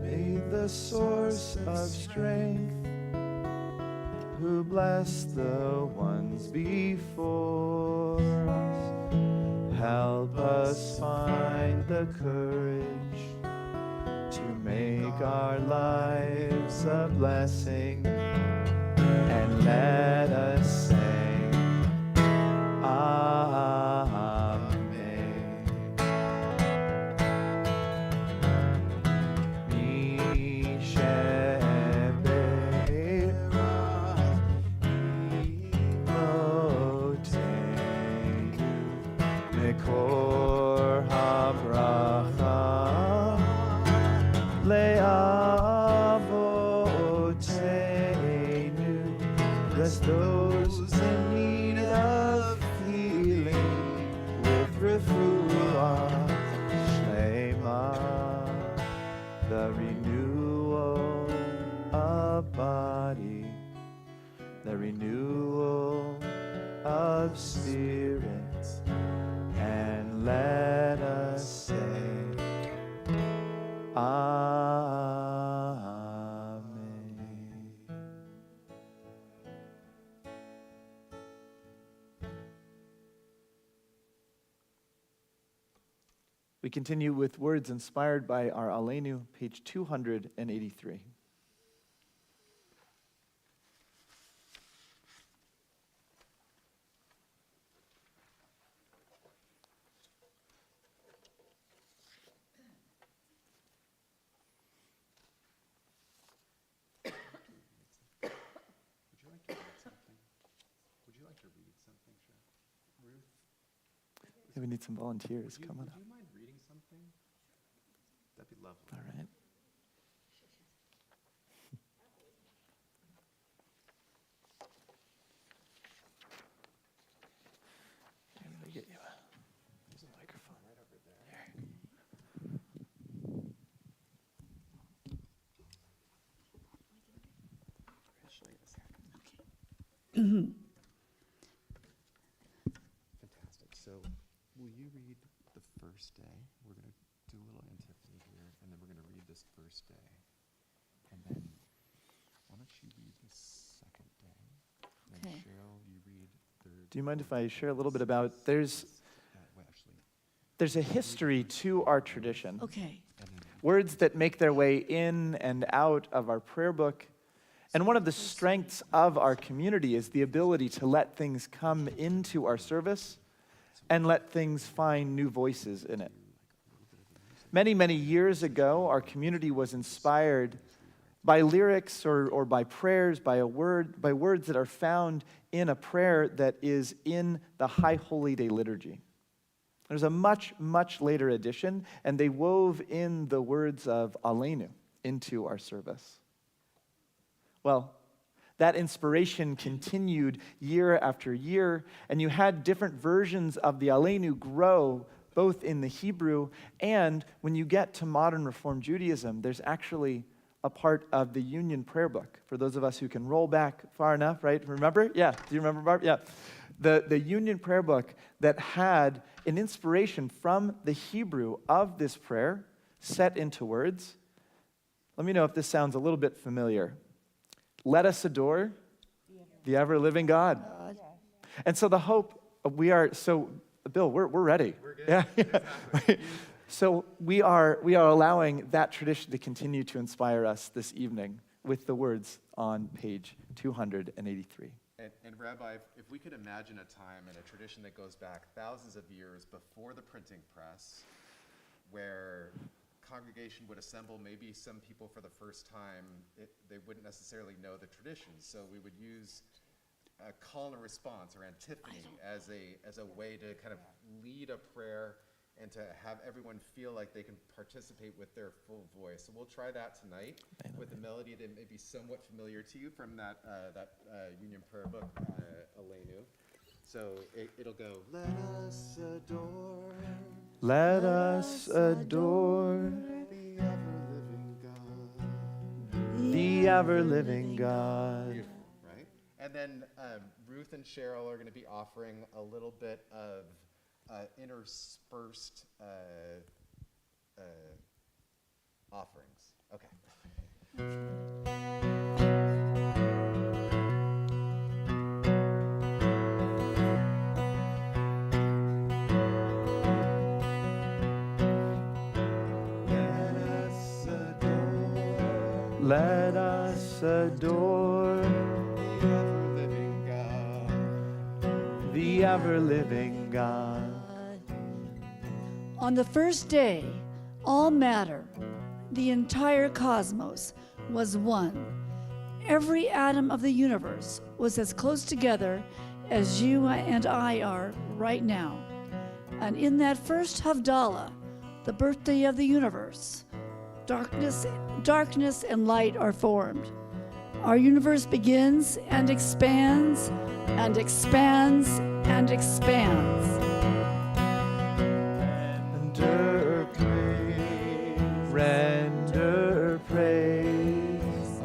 May the source of strength, who bless the ones before us, help us find the courage to make our lives a blessing, and let us say, Amen. Mekor habracha le'avotenu. Bless those in need of healing with refuah shlema, the renewal of body, the renewal of spirit. And let us say, Amen. We continue with words inspired by our Aleinu, page 283. Yeah, we need some volunteers. Come on up. Would you mind reading something? That'd be lovely. All right. Here, let me get you there's a microphone right over there. Fantastic. So, will you read the first day? We're going to do a little antiphony here, and then we're going to read this first day. And then, why don't you read the second day? And then, Okay. Cheryl, you read third. Do you mind if I share a little bit about, there's Wait, actually, a history to our tradition. Okay. and then Words that make their way in and out of our prayer book. And one of the strengths of our community is the ability to let things come into our service and let things find new voices in it. Many, many years ago, our community was inspired by lyrics or by prayers, by words that are found in a prayer that is in the High Holy Day liturgy. There's a much, much later edition, and they wove in the words of Aleinu into our service. Well, that inspiration continued year after year, and you had different versions of the Aleinu grow both in the Hebrew and when you get to modern Reform Judaism, there's actually a part of the Union Prayer Book. For those of us who can roll back far enough, right? Remember? Yeah. Do you remember, Barb? Yeah. The Union Prayer Book that had an inspiration from the Hebrew of this prayer set into words. Let me know if this sounds a little bit familiar. Let us adore the ever-living God. And so the hope, Bill, we're ready. We're good. Yeah. Exactly. So we are allowing that tradition to continue to inspire us this evening with the words on page 283. And Rabbi, if we could imagine a time and a tradition that goes back thousands of years before the printing press, where congregation would assemble, maybe some people for the first time, they wouldn't necessarily know the traditions. So we would use a call and response or antiphony as a way to kind of lead a prayer and to have everyone feel like they can participate with their full voice. So we'll try that tonight with a melody that may be somewhat familiar to you from that Union Prayer Book, Aleinu. So it'll go, let us adore. Let us adore The ever-living God. the ever-living God. Beautiful, right? And then Ruth and Cheryl are going to be offering a little bit of interspersed offerings. Okay. Let us adore The ever-living God. the ever-living God. On the first day, all matter, the entire cosmos, was one. Every atom of the universe was as close together as you and I are right now. And in that first Havdalah, the birthday of the universe, darkness and light are formed. Our universe begins and expands and expands and expands. Render praise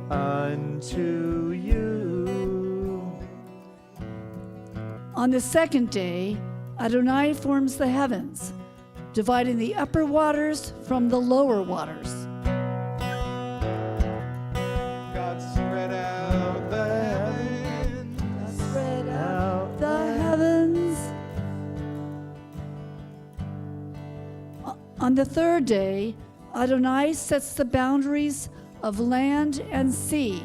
unto you. On the second day, Adonai forms the heavens, dividing the upper waters from the lower waters. God spread out the heavens. Spread out the heavens. the third day, Adonai sets the boundaries of land and sea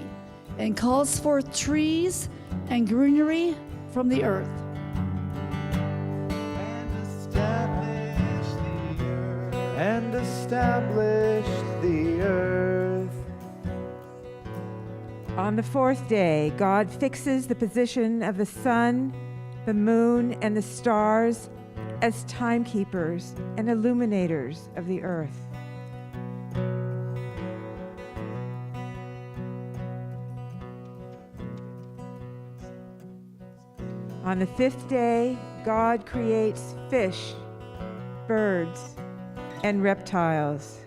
and calls forth trees and greenery from the earth. And established the earth. On the fourth day, God fixes the position of the sun, the moon, and the stars as timekeepers and illuminators of the earth. On the fifth day, God creates fish, birds, and reptiles.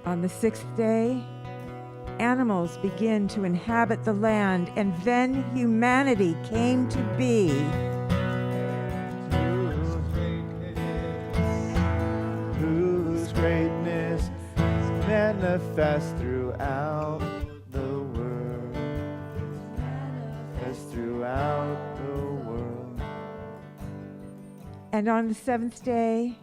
On the sixth day, animals begin to inhabit the land, and then humanity came to be. Whose greatness is manifest throughout the world. Manifest throughout the world. And on the seventh day,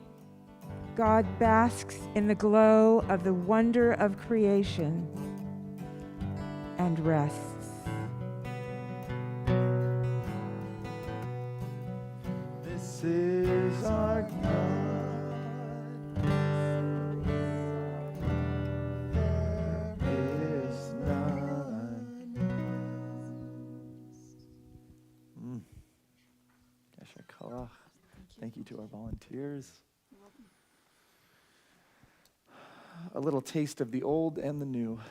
God basks in the glow of the wonder of creation and rests. This is our God. There is none. Yasher Kalach. Thank you to our volunteers. A little taste of the old and the new.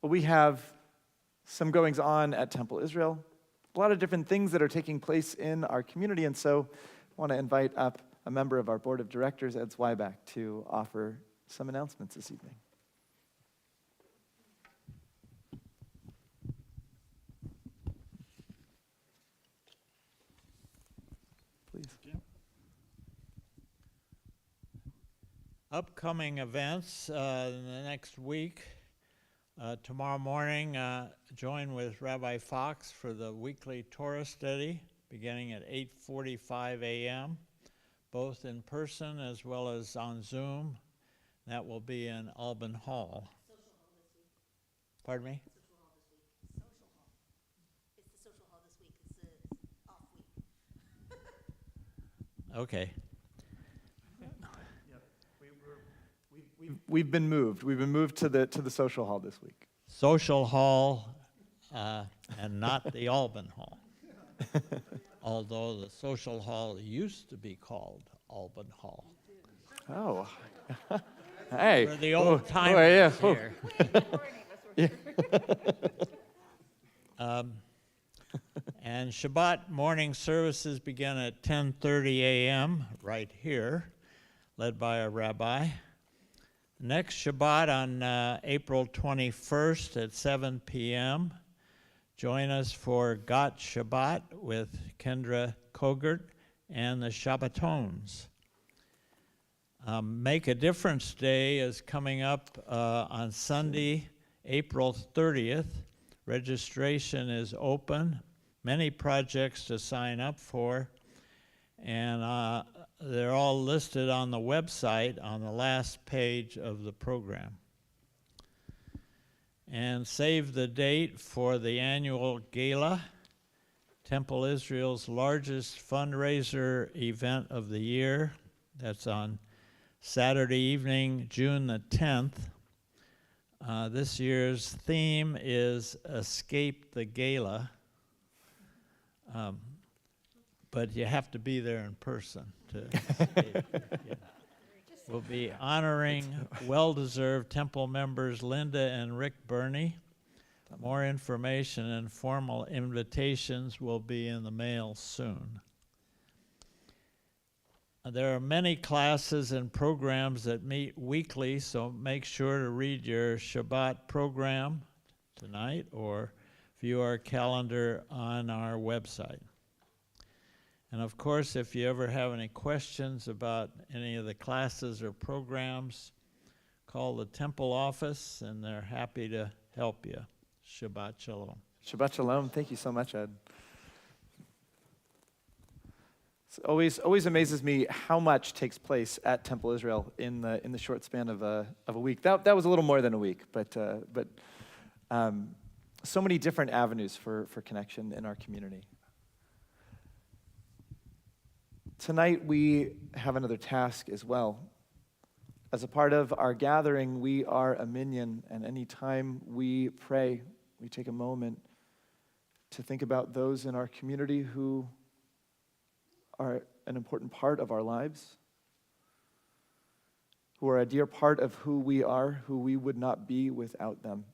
Well, we have some goings on at Temple Israel, a lot of different things that are taking place in our community, and so I want to invite up a member of our board of directors, Ed Zweiback, to offer some announcements this evening. Please. Upcoming events in the next week. Tomorrow morning, join with Rabbi Fox for the weekly Torah study beginning at 8:45 a.m., both in person as well as on Zoom. That will be in Alban Hall. Social hall this week. Pardon me? Social hall this week. Social hall. It's the social hall this week. It's off week. Okay. We've been moved. We've been moved to the social hall this week. Social hall and not the Alban Hall. Although the social hall used to be called Alban Hall. Oh, hey. For the old yeah. timers here. And Shabbat morning services begin at 10:30 a.m. right here, led by a rabbi. Next Shabbat on April 21st at 7 p.m. Join us for Got Shabbat with Kendra Kogert and the Shabbatones. Make a Difference Day is coming up on Sunday, April 30th. Registration is open. Many projects to sign up for, and they're all listed on the website on the last page of the program. And save the date for the annual gala, Temple Israel's largest fundraiser event of the year. That's on Saturday evening, June the 10th. This year's theme is Escape the Gala. But you have to be there in person to escape. Yeah. We'll be honoring well-deserved Temple members Linda and Rick Burney. More information and formal invitations will be in the mail soon. There are many classes and programs that meet weekly, so make sure to read your Shabbat program tonight or view our calendar on our website. And of course, if you ever have any questions about any of the classes or programs, call the temple office, and they're happy to help you. Shabbat Shalom. Shabbat Shalom. Thank you so much, Ed. It always amazes me how much takes place at Temple Israel in the short span of a week. That was a little more than a week, but so many different avenues for connection in our community. Tonight we have another task as well. As a part of our gathering, we are a minyan, and anytime we pray, we take a moment to think about those in our community who are an important part of our lives, who are a dear part of who we are, who we would not be without them.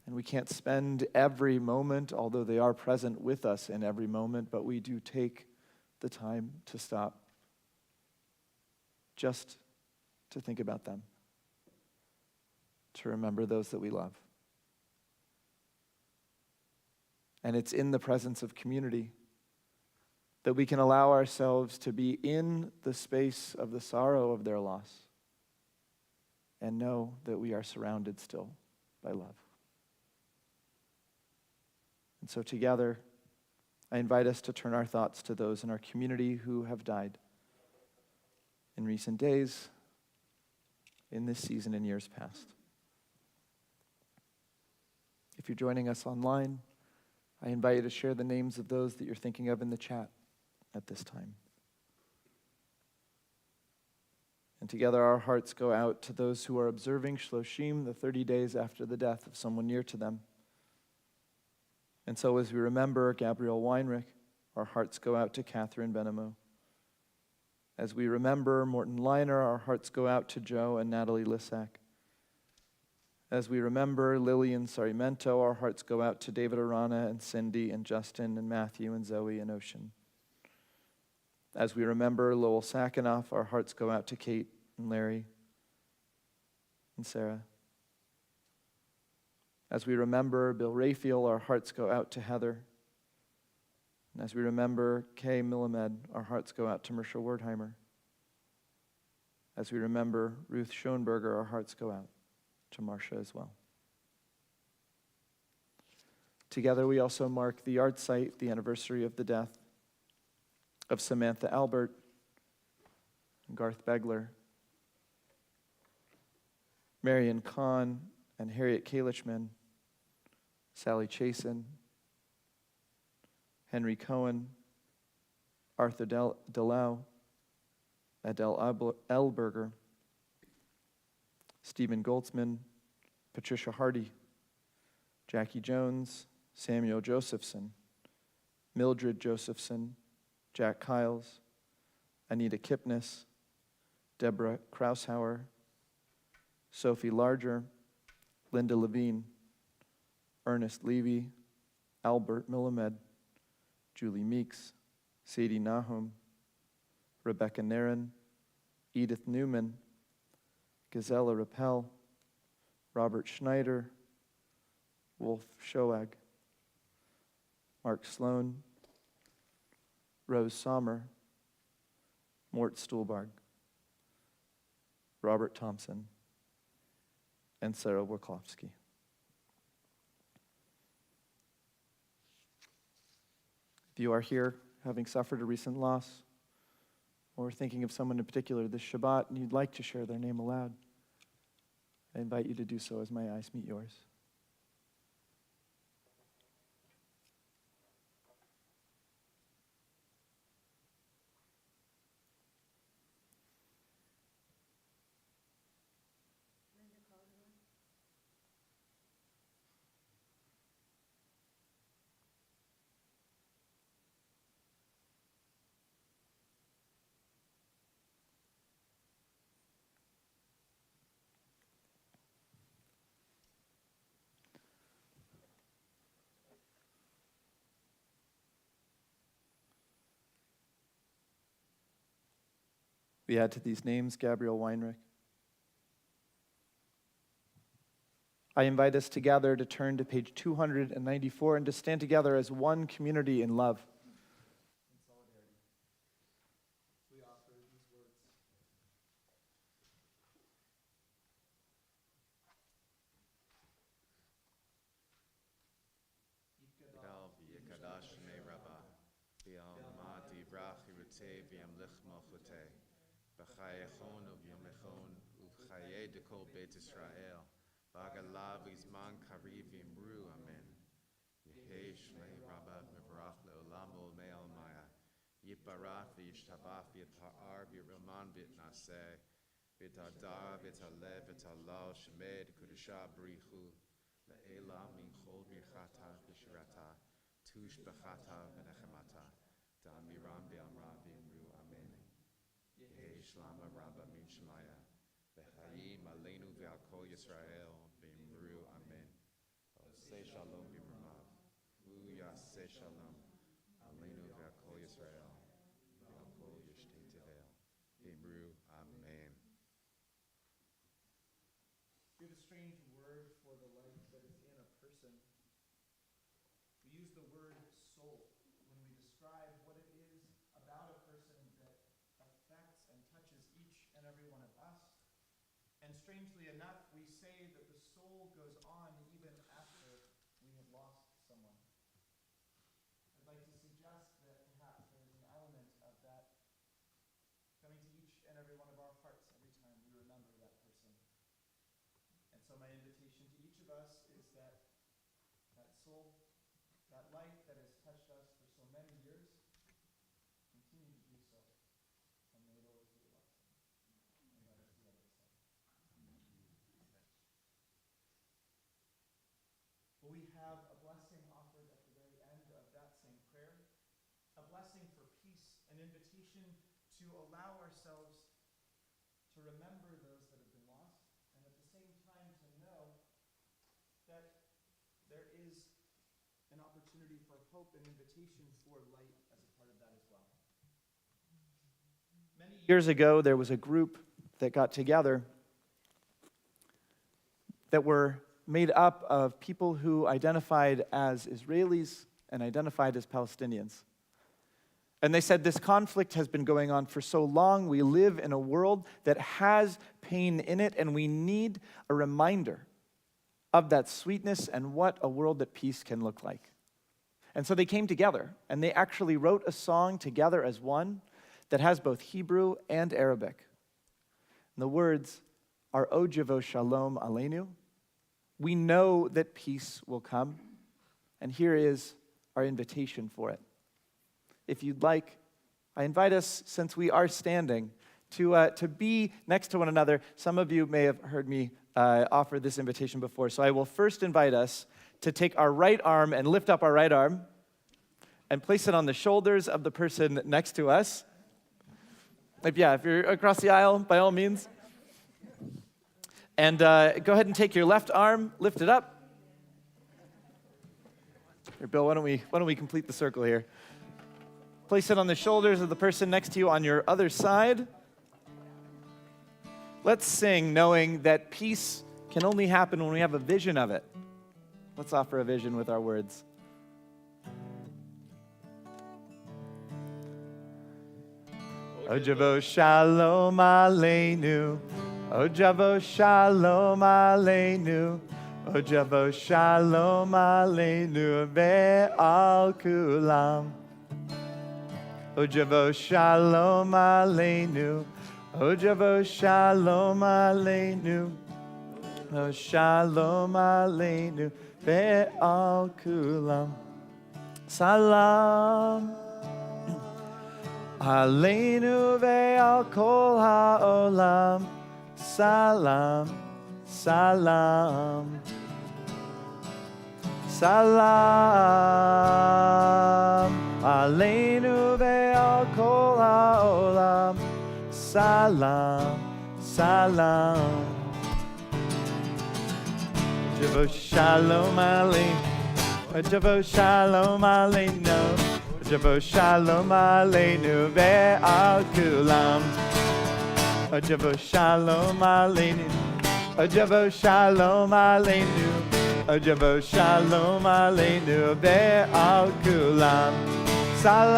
And we can't spend every moment, although they are present with us in every moment, but we do take the time to stop just to think about them, to remember those that we love. And it's in the presence of community that we can allow ourselves to be in the space of the sorrow of their loss and know that we are surrounded still by love. And so together, I invite us to turn our thoughts to those in our community who have died in recent days, in this season, in years past. If you're joining us online, I invite you to share the names of those that you're thinking of in the chat at this time. And together our hearts go out to those who are observing Shloshim, the 30 days after the death of someone near to them. And so as we remember Gabriel Weinrich, our hearts go out to Catherine Benamo. As we remember Morton Liner, our hearts go out to Joe and Natalie Lissack. As we remember Lillian Sarimento, our hearts go out to David Arana and Cindy and Justin and Matthew and Zoe and Ocean. As we remember Lowell Sakanoff, our hearts go out to Kate and Larry and Sarah. As we remember Bill Raphael, our hearts go out to Heather. And as we remember Kay Millimed, our hearts go out to Mersha Wertheimer. As we remember Ruth Schoenberger, our hearts go out to Marcia as well. Together we also mark the yard site, the anniversary of the death of Samantha Albert and Garth Begler, Marion Kahn and Harriet Kalichman, Sally Chasen, Henry Cohen, Arthur Delau, Adele Elberger, Stephen Goldsman, Patricia Hardy, Jackie Jones, Samuel Josephson, Mildred Josephson, Jack Kiles, Anita Kipnis, Deborah Kraushauer, Sophie Larger, Linda Levine, Ernest Levy, Albert Millimed, Julie Meeks, Sadie Nahum, Rebecca Nairn, Edith Newman, Gazella Rappel, Robert Schneider, Wolf Schoag, Mark Sloan, Rose Sommer, Mort Stuhlbarg, Robert Thompson, and Sarah Wachowski. If you are here having suffered a recent loss, or thinking of someone in particular this Shabbat and you'd like to share their name aloud, I invite you to do so as my eyes meet yours. We add to these names Gabriel Weinrich. I invite us together to turn to page 294 and to stand together as one community in love. In solidarity, we offer these words. malchute v'yamlich malchute. B'chayechon u'vyomechon u'b'chaye dekol Beit Israel. V'agalav v'zman kariv v'imru, amen. Yehi shlei rabba mevarach le'olam olmei almaya. Yitbarach v'yishtabach v'yitpa'ar v'yiraman v'yitnaseh. V'yitadar v'yitalev v'yitalal shemed kudusha b'richu. Le'elam min chol birchata v'shirata. Tush b'chata v'nechemata. Damiram v'amra v'imru, amen. Yehi shlama rabba min shemaya. V'chayim aleinu v'al kol Yisrael v'imru, amen. Oseh shalom v'imrumav. Yaseh shalom. Aleinu v'al kol Yisrael. V'al kol yishtei tevel. V'imru, amen. We have a strange word for the life that is in a person. We use the word soul when we describe what it is about a person that affects and touches each and every one of us. And strangely enough, we say that the soul goes on even after we have lost someone. I'd like to suggest that perhaps there is an element of that coming to each and every one of our hearts every time we remember that person. And so my invitation to each of us is that that soul, that life that has touched us for so many years, continue to do so. And may the Lord be with us. And let us together say. Well, we have a blessing offered at the very end of that same prayer, a blessing for peace, an invitation to allow ourselves to remember those that have been lost, and at the same time to know that there is an opportunity for hope and invitation for light as a part of that as well. Many Years ago, there was a group that got together that were made up of people who identified as Israelis and identified as Palestinians. And they said, this conflict has been going on for so long. We live in a world that has pain in it, and we need a reminder of that sweetness and what a world at peace can look like. And so they came together, and they actually wrote a song together as one that has both Hebrew and Arabic. And the words are O Javo Shalom Aleinu. We know that peace will come, and here is our invitation for it. If you'd like, I invite us, since we are standing, to be next to one another. Some of you may have heard me offer this invitation before, so I will first invite us to take our right arm and lift up our right arm and place it on the shoulders of the person next to us. If you're across the aisle, by all means. And go ahead and take your left arm, lift it up. Here, Bill, why don't we complete the circle here? Place it on the shoulders of the person next to you on your other side. Let's sing knowing that peace can only happen when we have a vision of it. Let's offer a vision with our words. O Javo Shalom Aleinu. O Javo Shalom Aleinu. O Javo Shalom Aleinu ve'al kulam. O Javo Shalom Aleinu. O Javo Shalom Aleinu. O Shalom Aleinu ve'al kulam. Salam Aleinu ve'al kol ha'olam. Salam, salam. Salam Aleinu ve'al kol ha'olam. Salam, salam. Javo Shalom Aleinu. Javo Shalom Aleinu. Javo Shalom Aleinu ve'al kulam. Javo Shalom Aleinu. Javo Shalom Aleinu. Javo Shalom Aleinu ve'al kulam. Salam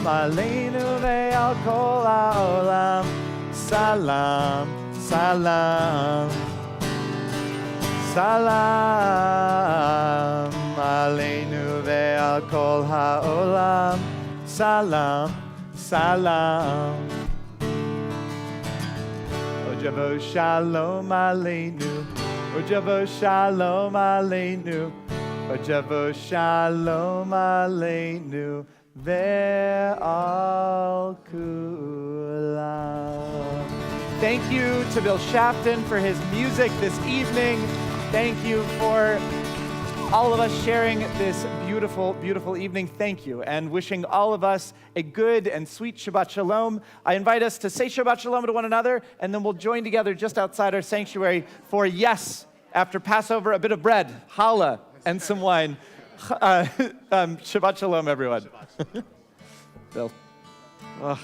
Aleinu ve'al kol ha'olam. Salam, salam. Salam Aleinu ve'al kol ha'olam. salam, salam. Ojavo shalom aleinu. Ojavo shalom aleinu. Ojavo shalom aleinu. Ve'al kulam. Thank you to Bill Shafton for his music this evening. Thank you for all of us sharing this beautiful, beautiful evening. Thank you, and wishing all of us a good and sweet Shabbat Shalom. I invite us to say Shabbat Shalom to one another, and then we'll join together just outside our sanctuary for, yes, after Passover, a bit of bread, challah, and some wine. Shabbat Shalom, everyone. Bill. Oh.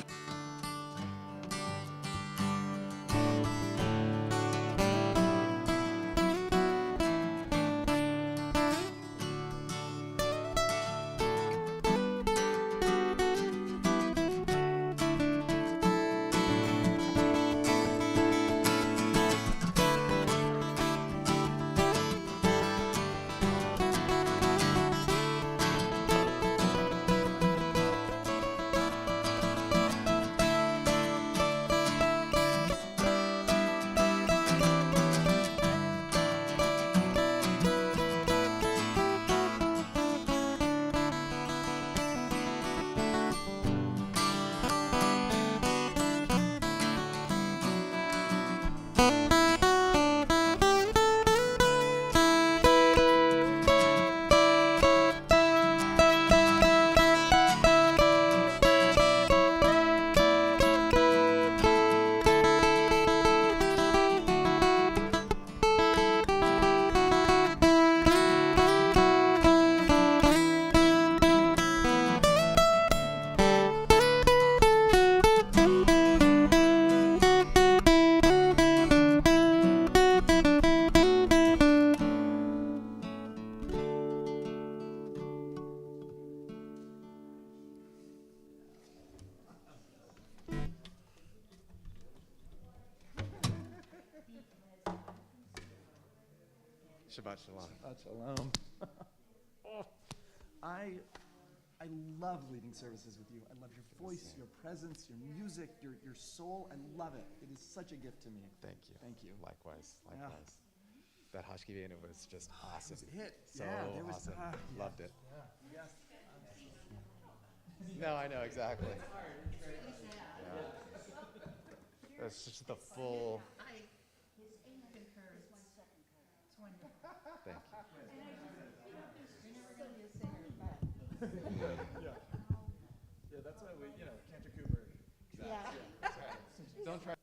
Shabbat Shalom. Shabbat Shalom. Oh, I love leading services with you. I love your voice, your presence, your music, your soul. I love it. It is such a gift to me. Thank you. Thank you. Likewise. Yeah. That Hashkivena was just awesome. It was a hit. So Yeah, there was- awesome. yeah. Loved it. Yeah. Yes. No, I know, exactly. Yeah. That's just the full. Thank you. Yeah, that's why we, Cantor Cooper. Don't try.